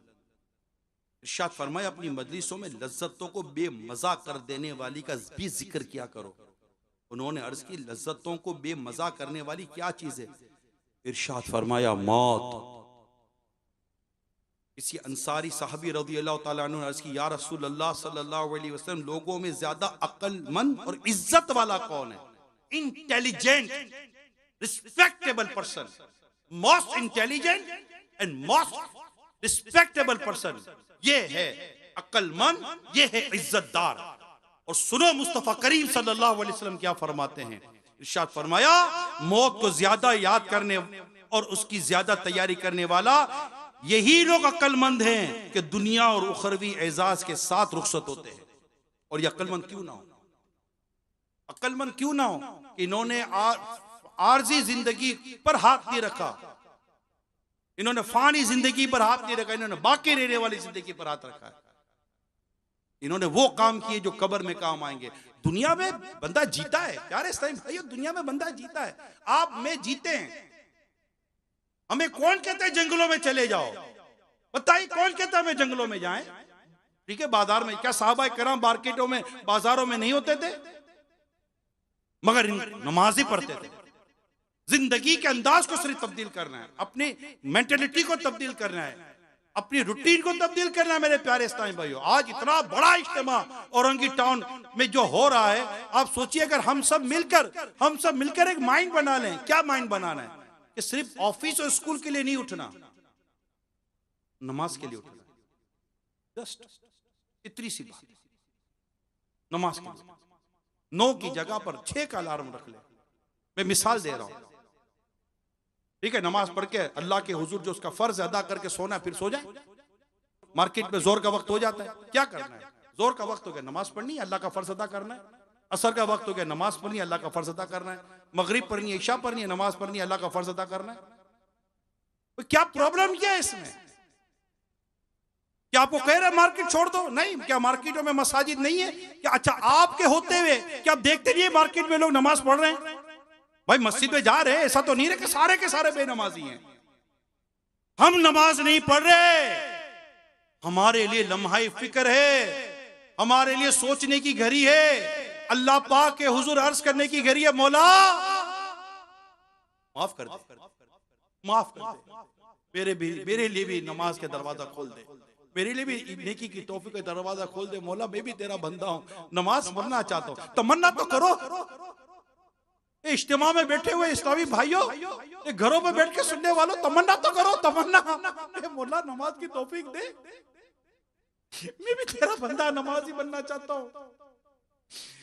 इरशाद फरमाया, अपनी मजलिसों में लज्जतों को बेमजा कर देने वाली का भी जिक्र किया करो। उन्होंने अर्ज की, लज्जतों को बेमजा करने वाली क्या चीज है? इरशाद फरमाया, मौत। किसी अंसारी साहबी रज़ी अल्लाह तआला अन्हु ने अर्ज की, या रसूल अल्लाह सल्लल्लाहु अलैहि वसल्लम, लोगों में ज्यादा अक्लमंद और इज्जत वाला कौन है? Intelligent, respectable person, most intelligent and most respectable person, ये है अक्लमंद, ये है इज्जतदार। और सुनो मुस्तफा करीम सल्लल्लाहु अलैहि वसल्लम क्या फरमाते हैं। इरशाद फरमाया, मौत को ज्यादा याद करने और उसकी ज्यादा तैयारी करने वाला यही लोग अक्लमंद हैं कि दुनिया और उखरवी एजाज के साथ रुखसत होते हैं। और ये अक्लमंद क्यों ना हो? अक्लमंद क्यों ना हो कि इन्होंने आरजी जिंदगी पर हाथ नहीं रखा, इन्होंने फानी जिंदगी पर हाथ नहीं रखा, इन्होंने बाकी रहने वाली जिंदगी पर हाथ रखा है। इन्होंने वो काम किए जो कब्र में काम आएंगे। दुनिया में बंदा जीता है प्यारे भाइयों, दुनिया में बंदा जीता है। आप में जीते हैं। हमें कौन कहता है जंगलों में चले जाओ? बताइए, कौन कहता है हमें जंगलों में जाएं? ठीक है, बाजार में क्या साहबा कराम मार्केटों में बाजारों में नहीं होते थे? मगर नमाज ही पढ़ते थे। जिंदगी के अंदाज को सिर्फ तब्दील करना है, अपनी मेंटेलिटी को तब्दील करना है, अपनी रूटीन को तब्दील करना है। मेरे प्यारे इस्लामी भाइयों, आज इतना बड़ा इज्तिमा औरंगी टाउन में जो हो रहा है, आप सोचिए अगर हम सब मिलकर एक माइंड बना लें। क्या माइंड बनाना है? कि सिर्फ ऑफिस और स्कूल के लिए नहीं उठना, नमाज के लिए उठना। जस्ट इतनी सी बात, नमाज के लिए 9 की जगह पर 6 का अलार्म रख ले। मैं मिसाल दे रहा हूं, ठीक है? नमाज पढ़ के अल्लाह के हुजूर जो उसका फर्ज अदा करके सोना, फिर सो जाए। मार्केट में जोर का वक्त हो जाता है, क्या करना है? जोर का वक्त हो गया, नमाज पढ़नी है, अल्लाह का फर्ज अदा करना है। असर का वक्त हो गया, नमाज पढ़नी है, अल्लाह का फर्ज अदा करना है। मगरिब पढ़नी है, इशा पढ़नी है, नमाज पढ़नी है, अल्लाह का फर्ज अदा करना है। तो क्या प्रॉब्लम क्या है इसमें? क्या आपको कह रहे हैं मार्केट छोड़ दो? नहीं। क्या मार्केटों में मसाजिद नहीं है क्या? अच्छा, आपके होते हुए क्या आप देखते नहीं है मार्केट में लोग नमाज पढ़ रहे हैं? भाई मस्जिद में जा रहे हैं, ऐसा तो नहीं है कि सारे के सारे बेनमाजी हैं। हम नमाज नहीं पढ़ रहे, हमारे लिए लम्हा फिक्र है, हमारे लिए सोचने की घड़ी है, अल्लाह पाक के हुजूर अर्ज करने की घड़ी है, मौला माफ कर दे, माफ कर दे, मेरे लिए भी नमाज के दरवाजा खोल दे, मेरे लिए भी नेकी की तौफीक का दरवाजा खोल दे। मौला मैं भी तेरा बंदा हूं, नमाज पढ़ना चाहता हूं। तमन्ना तो करो। इज्तिमा में बैठे हुए इस्लामी भाइयों, घरों में बैठ के सुनने वालों, तमन्ना तो करो, तमन्ना। मौला नमाज की तौफीक दे, मैं भी तेरा बंदा नमाजी बनना चाहता हूं,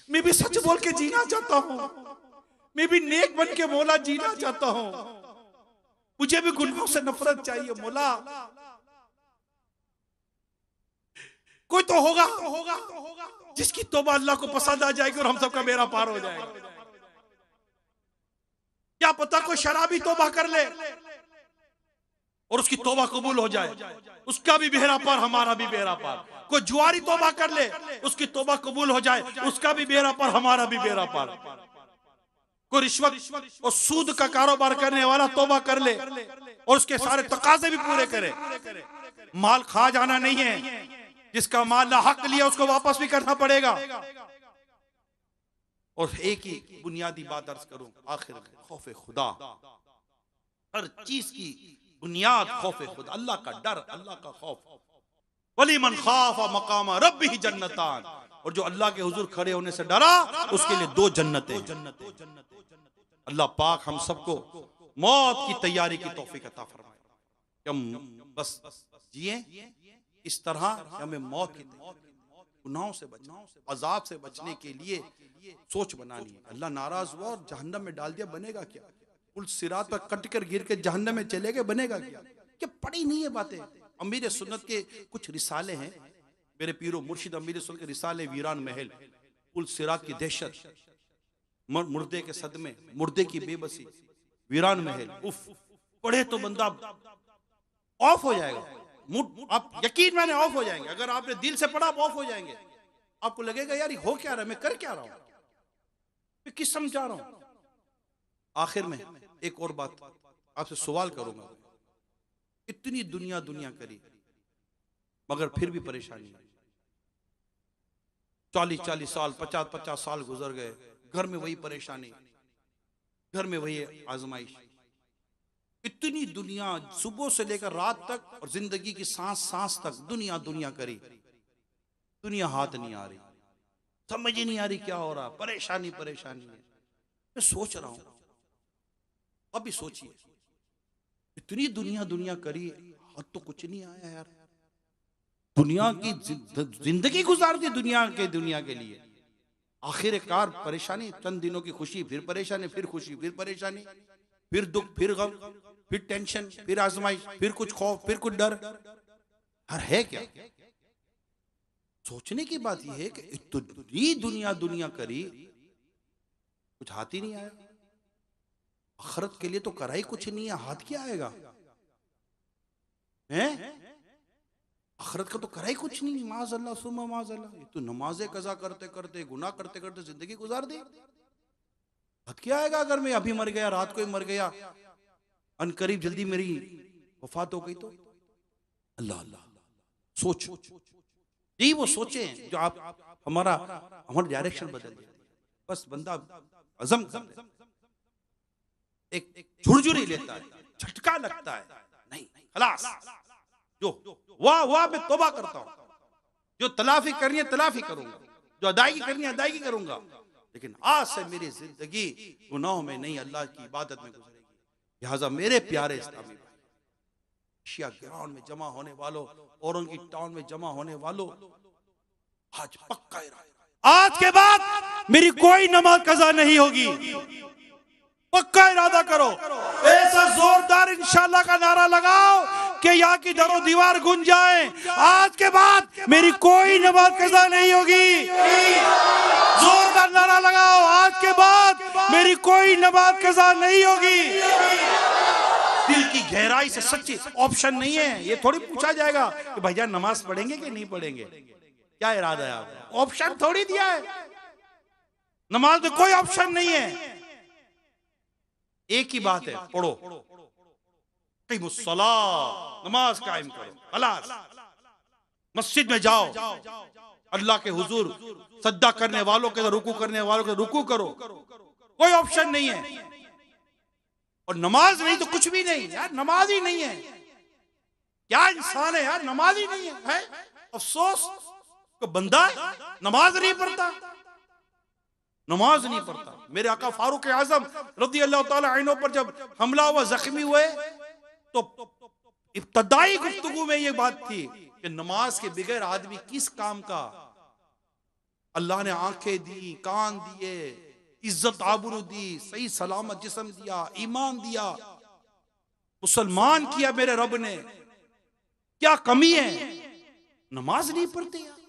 मैं भी सच बोल के जीना चाहता हूं, मैं भी नेक बन के मौला जीना चाहता हूं, मुझे भी गुनाहों से नफरत चाहिए। मौला कोई तो होगा जिसकी तौबा अल्लाह को पसंद आ जाएगी और हम सबका बेड़ा पार हो जाएगा। क्या पता कोई शराबी तौबा कर ले और उसकी तौबा कबूल हो जाए, उसका भी बेड़ा पार, हमारा भी बेड़ा पार। कोई जुआरी तौबा कर ले, उसकी तौबा कबूल हो जाए, उसका भी बेड़ा पार, हमारा भी बेड़ा पार। कोई रिश्वत और सूद का कारोबार करने वाला तौबा कर ले और उसके सारे तकाजे भी पूरे करे। माल खा जाना नहीं है, जिसका माल हक लिया उसको वापस भी करना पड़ेगा। और एक ही बुनियादी बात अर्ज करूं आखिर में, खौफ खुदा। हर चीज की बुनियाद खौफ खुद, अल्लाह का डर, अल्लाह का खौफ। वली मन खाफा मकामा रब्बिही जन्नतान, और जो अल्लाह के हुजूर खड़े होने से डरा उसके लिए 2 जन्नतें। अल्लाह पाक हम सबको मौत की तैयारी की तौफीक अता फरमाए कि हम बस जिए इस तरह कि हमें मौत की गुनाहों से बचना, अजाब से बचने के लिए सोच बनानी है। अल्लाह नाराज हुआ और जहन्नम में डाल दिया, बनेगा क्या? पुल सिरात पर कट कर गिर के जहन्नम में चले गए, बनेगा क्या? क्या पढ़ी नहीं है बातें? अमीर सुन्नत के कुछ रिसाले हैं, मेरे पीरो मुर्शिद अमीर सुन्नत के रिसाले, वीरान महल, पुल सिरात की दहशत, मुर्दे के सदमे, मुर्दे की बेबसी, वीरान महल, उफ, पढ़े तो बंदा ऑफ हो जाएगा। आप यकीन माने ऑफ हो जाएंगे। अगर आपने दिल से पढ़ा आप ऑफ हो जाएंगे। आपको लगेगा यार हो क्या रहा है, मैं कर क्या रहा हूं, मैं किस समझा रहा हूं। आखिर में एक और बात आपसे सवाल करूंगा, इतनी दुनिया करी मगर फिर भी परेशानी है। 40 साल 50 साल गुजर गए, घर में वही परेशानी, घर में वही आजमाइश। इतनी दुनिया सुबह से लेकर रात तक और जिंदगी की सांस तक दुनिया करी, दुनिया हाथ नहीं आ रही, समझ ही नहीं आ रही क्या हो रहा, परेशानी है। मैं सोच रहा हूं, अभी सोचिए, इतनी दुनिया करी, हाथ तो कुछ नहीं आया यार। दुनिया की जिंदगी गुजार दी दुनिया के लिए, आखिरकार परेशानी, चंद दिनों की खुशी, फिर परेशानी, फिर खुशी, फिर परेशानी, फिर दुख, फिर गम, फिर टेंशन, फिर आजमाइश, फिर कुछ खौफ, फिर कुछ डर। हर है क्या? सोचने की बात यह है कि इतनी दुनिया करी, कुछ हाथ ही नहीं आया। आखिरत के लिए तो करा ही कुछ नहीं है, हाथ क्या आएगा? हैं? आखिरत का तो करा ही कुछ नहीं, माज़अल्लाह सुम्मा माज़अल्लाह। ये तो नमाजें कज़ा करते करते, गुनाह करते करते जिंदगी गुजार दी। हाथ क्या आएगा? अगर मैं अभी मर गया, रात को ही मर गया, अनकरीब जल्दी मेरी वफात हो गई तो? अल्लाह सोच, यही वो सोचे जो आप हमारा डायरेक्शन बदल दे। बस बंदा अज़म कर ले, एक झुरझुरी लेता है, झटका लगता है, नहीं खलास, जो वाह मैं तौबा करता हूं, जो तलाफी करनी है तलाफी करूंगा, जो अदायगी करनी है अदायगी करूंगा, लेकिन आज से मेरी जिंदगी गुनाहों में नहीं, अल्लाह की इबादत में गुजरेगी। लिहाजा मेरे प्यारे इस्लामी भाई, एशिया ग्राउंड में जमा होने वालों, औरंगी टाउन में जमा होने वालों, आज पक्का इरादा, आज के बाद मेरी कोई नमाज कज़ा नहीं होगी। पक्का इरादा करो, ऐसा जोरदार इंशाअल्लाह का नारा लगाओ कि यहाँ की दरो दीवार गूंज जाए। आज के बाद मेरी कोई नमाज कज़ा नहीं होगी। जोरदार नारा लगाओ, आज के बाद मेरी कोई नमाज कज़ा नहीं होगी। दिल की गहराई से सच्ची, ऑप्शन नहीं है, ये थोड़ी पूछा जाएगा कि भैया नमाज पढ़ेंगे कि नहीं पढ़ेंगे, क्या इरादा है आपका? ऑप्शन थोड़ी दिया है, नमाज में कोई ऑप्शन नहीं है। एक ही बात है, पढ़ो, नमाज कायम करो, खलास। मस्जिद में जाओ, अल्लाह के हुजूर सज्दा करने वालों के, रुकू करने वालों के रुकू करो, कोई ऑप्शन नहीं है। और नमाज नहीं तो कुछ भी नहीं यार, नमाज ही नहीं है, क्या इंसान है यार, नमाज ही नहीं है। अफसोस को बंदा नमाज नहीं पढ़ता, नमाज नहीं पढ़ता। मेरे आका फारूक आजम रज़ी अल्लाह ताला अन्हु पर जब हमला हुआ, जख्मी हुए, तो इब्तदाई गुफ्तगू में ये बात थी कि नमाज के बगैर आदमी किस काम का। अल्लाह ने आंखें दी, कान दिए, इज्जत आबरू दी, सही सलामत जिस्म दिया, ईमान दिया, मुसलमान किया मेरे रब ने, क्या कमी है? नमाज नहीं पढ़ते यार,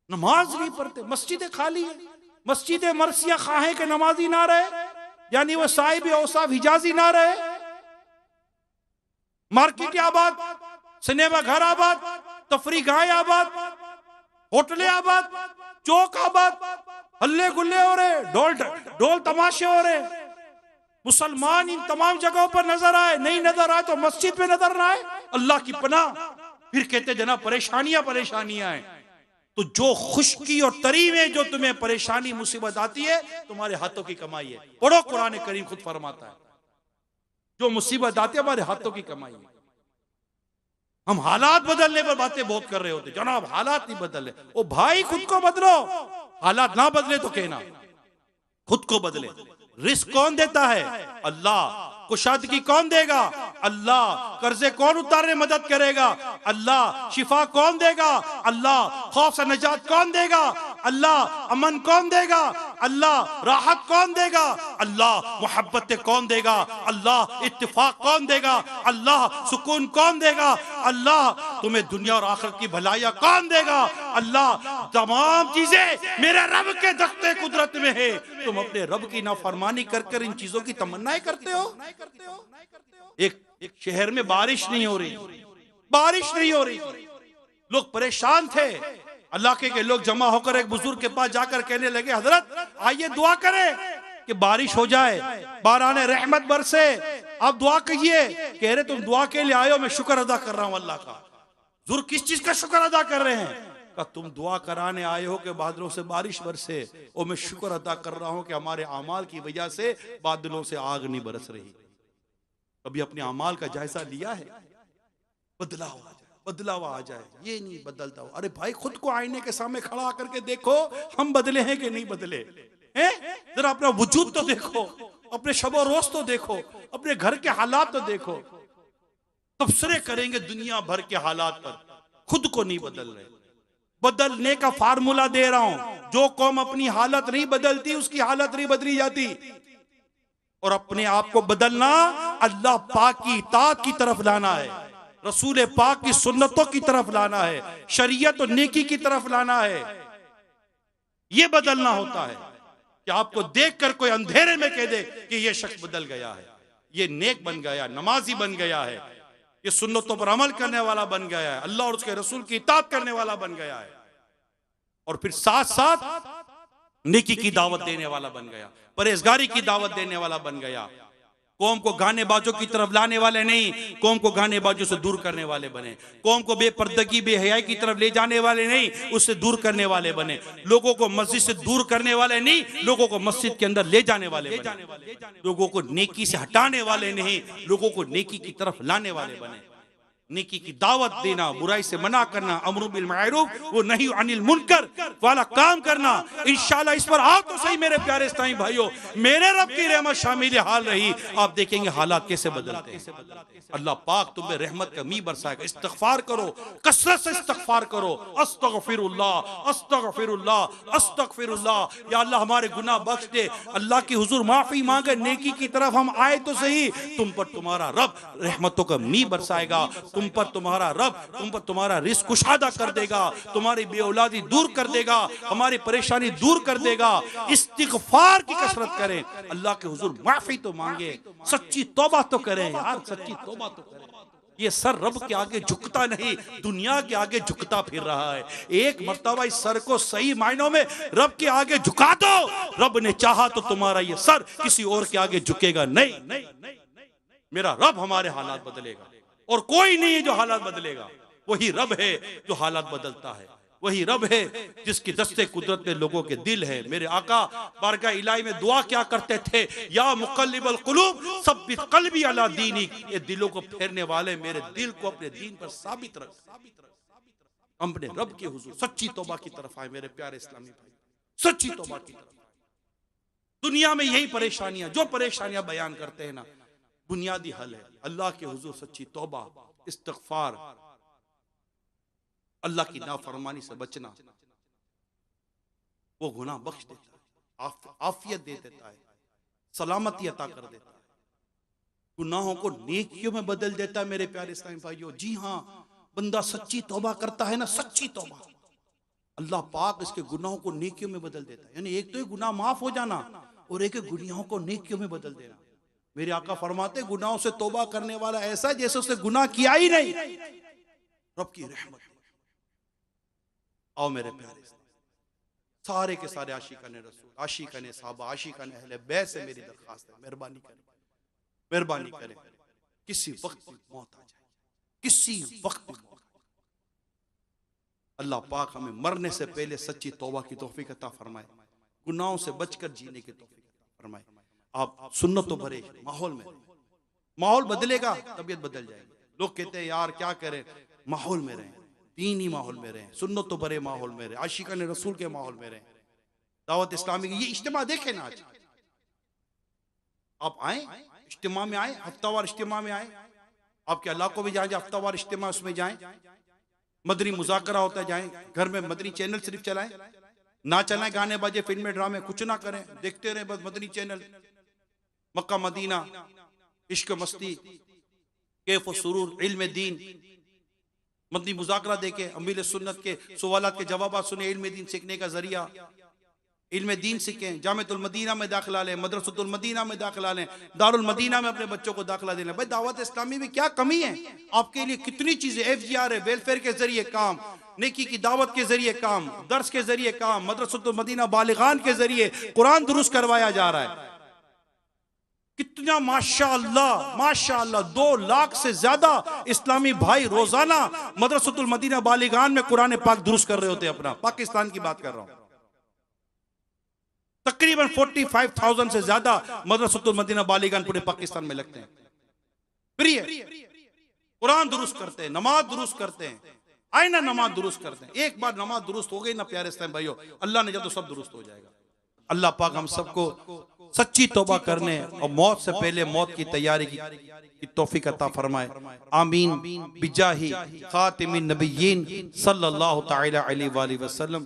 नमाज नहीं पढ़ते। मस्जिदें खाली है, मस्जिद मरसिया खाहे के नमाजी ना रहे, यानी वो साहिब औसाफ हिजाजी ना रहे, मार्केट आबाद, सिनेमा घर आबाद, तफरी गाहें आबाद, होटलें आबाद, चौक आबाद, हल्ले गुल्ले हो रहे, ढोल तमाशे हो रहे। मुसलमान इन तमाम जगहों पर नजर आए, नहीं नजर आए तो मस्जिद पे नजर ना आए, अल्लाह की पनाह। फिर कहते जना परेशानियां हैं। तो जो खुशकी और तरी में जो तुम्हें परेशानी मुसीबत आती है, तुम्हारे हाथों की कमाई है। पढ़ो, कुरान करीम खुद फरमाता है, जो मुसीबत आती है हमारे हाथों की कमाई है। हम हालात बदलने पर बातें बहुत कर रहे होते, जनाब हालात नहीं बदल रहे। ओ भाई खुद को बदलो, हालात ना बदले तो कहना, खुद को बदले। रिस्क कौन देता है? अल्लाह। कुशादगी कौन देगा? अल्लाह। कर्जे कौन उतारने मदद करेगा? अल्लाह। शिफा कौन देगा? अल्लाह। खौफ से निजात कौन देगा? अल्लाह। अमन कौन देगा? अल्लाह। राहत कौन देगा? अल्लाह। मोहब्बत कौन देगा? अल्लाह। इत्तिफाक कौन देगा? अल्लाह। सुकून कौन देगा? अल्लाह। तुम्हें दुनिया और आखिरत की भलाइयां कौन देगा? अल्लाह। तमाम चीजें मेरे रब के दख्ते कुदरत में है। तुम अपने रब की नाफरमानी कर कर इन चीजों की तमन्नाएं करते हो। एक शहर में बारिश नहीं हो रही, बारिश नहीं हो रही, लोग परेशान थे। अल्लाह के लोग जमा होकर एक बुजुर्ग के पास जाकर कहने लगे, हजरत आइए दुआ करें कि बारिश हो जाए, बाराने रहमत बरसे, आप दुआ कीजिए। कह रहे तुम दुआ के लिए आए हो, मैं शुक्र अदा कर रहा हूं अल्लाह का। बुजुर्ग किस चीज का शुक्र अदा कर रहे हैं? का तुम दुआ कराने आए हो कि बादलों से बारिश बरसे, और मैं शुक्र अदा कर रहा हूं कि हमारे अमाल की वजह से बादलों से आग नहीं बरस रही। कभी अपने अमाल का जायजा लिया है? बदलाव आ जाए, बदलाव आ जाए, ये नहीं बदलता हो। अरे भाई खुद को आईने के सामने खड़ा करके देखो, हम बदले हैं कि नहीं बदले हैं? जरा अपना वजूद तो देखो, अपने शबो रोज तो देखो, अपने घर के हालात तो देखो। तबसरे करेंगे दुनिया भर के हालात पर, खुद को नहीं बदल रहे। बदलने का फार्मूला दे रहा हूं, जो कौम अपनी हालत नहीं बदलती उसकी हालत नहीं बदली जाती। और अपने आप को बदलना अल्लाह पाक की इताअत की तरफ लाना है, रसूल पाक की सुन्नतों की तरफ लाना है, शरीयत और नेकी की तरफ लाना है। यह बदलना होता है कि आपको देखकर कोई अंधेरे में कह दे कि यह शख्स बदल गया है, यह नेक बन गया, नमाजी बन गया है, ये सुन्नतों पर अमल करने वाला बन गया है, अल्लाह और उसके रसूल की इताअत करने वाला बन गया है, और फिर साथ साथ नेकी की दावत देने वाला बन गया, परहेजगारी की दावत देने वाला बन गया। कौम को गाने बाजों की तरफ लाने वाले नहीं, कौम को गाने बाजों से दूर करने वाले बने। कौम को बेपर्दगी बेहयाई की तरफ ले जाने वाले नहीं, उससे दूर करने वाले बने। लोगों को मस्जिद से दूर करने वाले नहीं, लोगों को मस्जिद के अंदर ले जाने वाले बने। लोगों को नेकी से हटाने वाले नहीं, लोगों को नेकी की तरफ लाने वाले बने। नेकी की दावत देना, बुराई से मना करना, अमरू बिल मारूफ वो नहीं अनिल मुनकर वाला काम करना। इंशाल्लाह इस पर आओ तो सही मेरे प्यारे इस्लामी भाइयों, मेरे रब की रहमत शामिल हाल रही, आप देखेंगे हालात कैसे बदलते हैं। अल्लाह पाक तुम्हें रहमत का मी बरसाएगा। इस्तगफार करो, कसरत से इस्तगफार करो। अस्तगफिरुल्लाह अस्तगफिरुल्लाह अस्तगफिरुल्लाह। या अल्लाह हमारे गुनाह बख्श दे, अल्लाह की हुजूर माफी मांगे, नेकी की तरफ हम आए तो सही। तुम पर तुम्हारा रब रहमतों का मी बरसाएगा, तुम पर तुम्हारा रब, तुम पर तुम्हारा रिस्क कुशादा कर देगा, तुम्हारी बेऔलादी दूर कर देगा, हमारी परेशानी दूर कर देगा। इस्तिगफार की कसरत करें, अल्लाह के हुजूर माफी तो मांगे, सच्ची तौबा तो करें यार, सच्ची तौबा तो करें। ये सर रब के आगे झुकता नहीं, दुनिया के आगे झुकता फिर रहा है। एक मर्तबा इस सर को सही मायनों में रब के आगे झुका दो, रब ने चाहा तो तुम्हारा ये सर किसी और के आगे झुकेगा नहीं। मेरा रब हमारे हालात बदलेगा, और कोई नहीं है जो हालात बदलेगा। वही रब है जो हालात बदलता है, वही रब है जिसकी दस्ते कुदरत में लोगों के दिल है। मेरे आका बारगाह इलाही में दुआ क्या करते थे? या मुक़ल्लिबल क़ुलूब सब्बित क़ल्बी अला दीनिक। ये दिलों को फेरने वाले, मेरे दिल को अपने दीन पर साबित रख। अपने रब के हुजूर सच्ची तौबा की तरफ आए मेरे प्यारे इस्लामी भाई, सच्ची तौबा की तरफ। दुनिया में यही परेशानियां, जो परेशानियां बयान करते हैं ना, बुनियादी हल है अल्लाह के हुजूर सच्ची तौबा, इस्तिग़फ़ार, अल्लाह की नाफरमानी से बचना। वो गुनाह बख्श देता है, आफियत दे देता है, सलामती अता कर देता है, गुनाहों को नेकियों में बदल देता है। मेरे प्यारे इस्लामी भाइयों, जी हाँ, बंदा सच्ची तौबा करता है ना, सच्ची तौबा, अल्लाह पाक इसके गुनाहों को नेकियों में बदल देता है। यानी एक तो गुनाह माफ हो जाना, और एक गुनाहों को नेकियों में बदल देना। मेरे आका फरमाते गुनाहों से तौबा करने वाला ऐसा जैसे उसने गुनाह किया ही नहीं। रब की रहमत। आओ मेरे प्यारे, सारे के सारे आशिकाने रसूल, आशिकाने साहबा, आशिकाने अहले बैत से मेरी दरखास्त है, मेहरबानी करें, मेहरबानी करें, किसी वक्त मौत आ जाए, किसी वक्त अल्लाह पाक हमें मरने से पहले सच्ची तौबा की तौफीक अता फरमाए, गुनाहों से बचकर जीने की तौफीक अता फरमाए। आप सुन्नतों भरे माहौल में, माहौल बदलेगा, तबीयत बदल जाएगी। लोग कहते हैं यार क्या करें, माहौल में रहें, दीनी माहौल में रहें, सुन्नत तो बड़े माहौल में रहें, आशिकान रसूल के माहौल में रहें। दावत इस्लामी की ये इज्तिमा देखें ना, आज आप आए इज्तिमा में आए, हफ्तावार इज्तिमा में आए, आपके इलाकों में जाए हफ्तावार इज्तिमा उसमें जाएं, मदनी मुज़ाकरा होता है जाएं, घर में मदनी चैनल सिर्फ चलाएं, ना चलाएं गाने बाजे फिल्में ड्रामे कुछ ना करें, देखते रहे बस मदनी चैनल, मक्का मदीना, इश्क मस्ती, कैफ व सुरूर, इल्म दीन, मदनी मुज़ाकरा देखे, अमील सुन्नत के सवालात के जवाब सुने, इल्म दीन सीखने का जरिया, इल्म दीन सीखें, जामिअतुल मदीना में दाखिला लें, मदरसतुल मदीना में दाखिला लें, दारुल मदीना में अपने बच्चों को दाखिला देना। भाई दावत इस्लामी में क्या कमी है? आपके लिए कितनी चीजें, FGR है, वेलफेयर के जरिए काम, नेकी की दावत के जरिए काम, दर्स के जरिए काम, मदरसतुल मदीना बालिगान के जरिए कुरान दुरुस्त करवाया जा रहा है। कितना माशाअल्लाह माशाअल्लाह, 2 लाख से ज्यादा इस्लामी भाई रोजाना मदरसतुल मदीना बालिगान में कुरान पाक दुरुस्त कर रहे होते हैं। अपना पाकिस्तान की बात कर रहा हूं, तकरीबन 45,000 से ज्यादा मदरसतुल मदीना बालिगान पूरे पाकिस्तान में लगते हैं, फ्री है, कुरान दुरुस्त करते हैं, नमाज दुरुस्त करते हैं, आए ना नमाज दुरुस्त करते हैं। एक बार नमाज दुरुस्त हो गई ना प्यारे इस्लाम भाइयों, अल्लाह ने जब तो सब दुरुस्त हो जाएगा। अल्लाह पाक हम सबको सच्ची तौबा करने और मौत से पहले मौत की तैयारी की तौफीक अता फरमाए। आमीन बिजाही खातिमिन नबिय्यीन सल्लल्लाहु तआला अलैहि वसल्लम।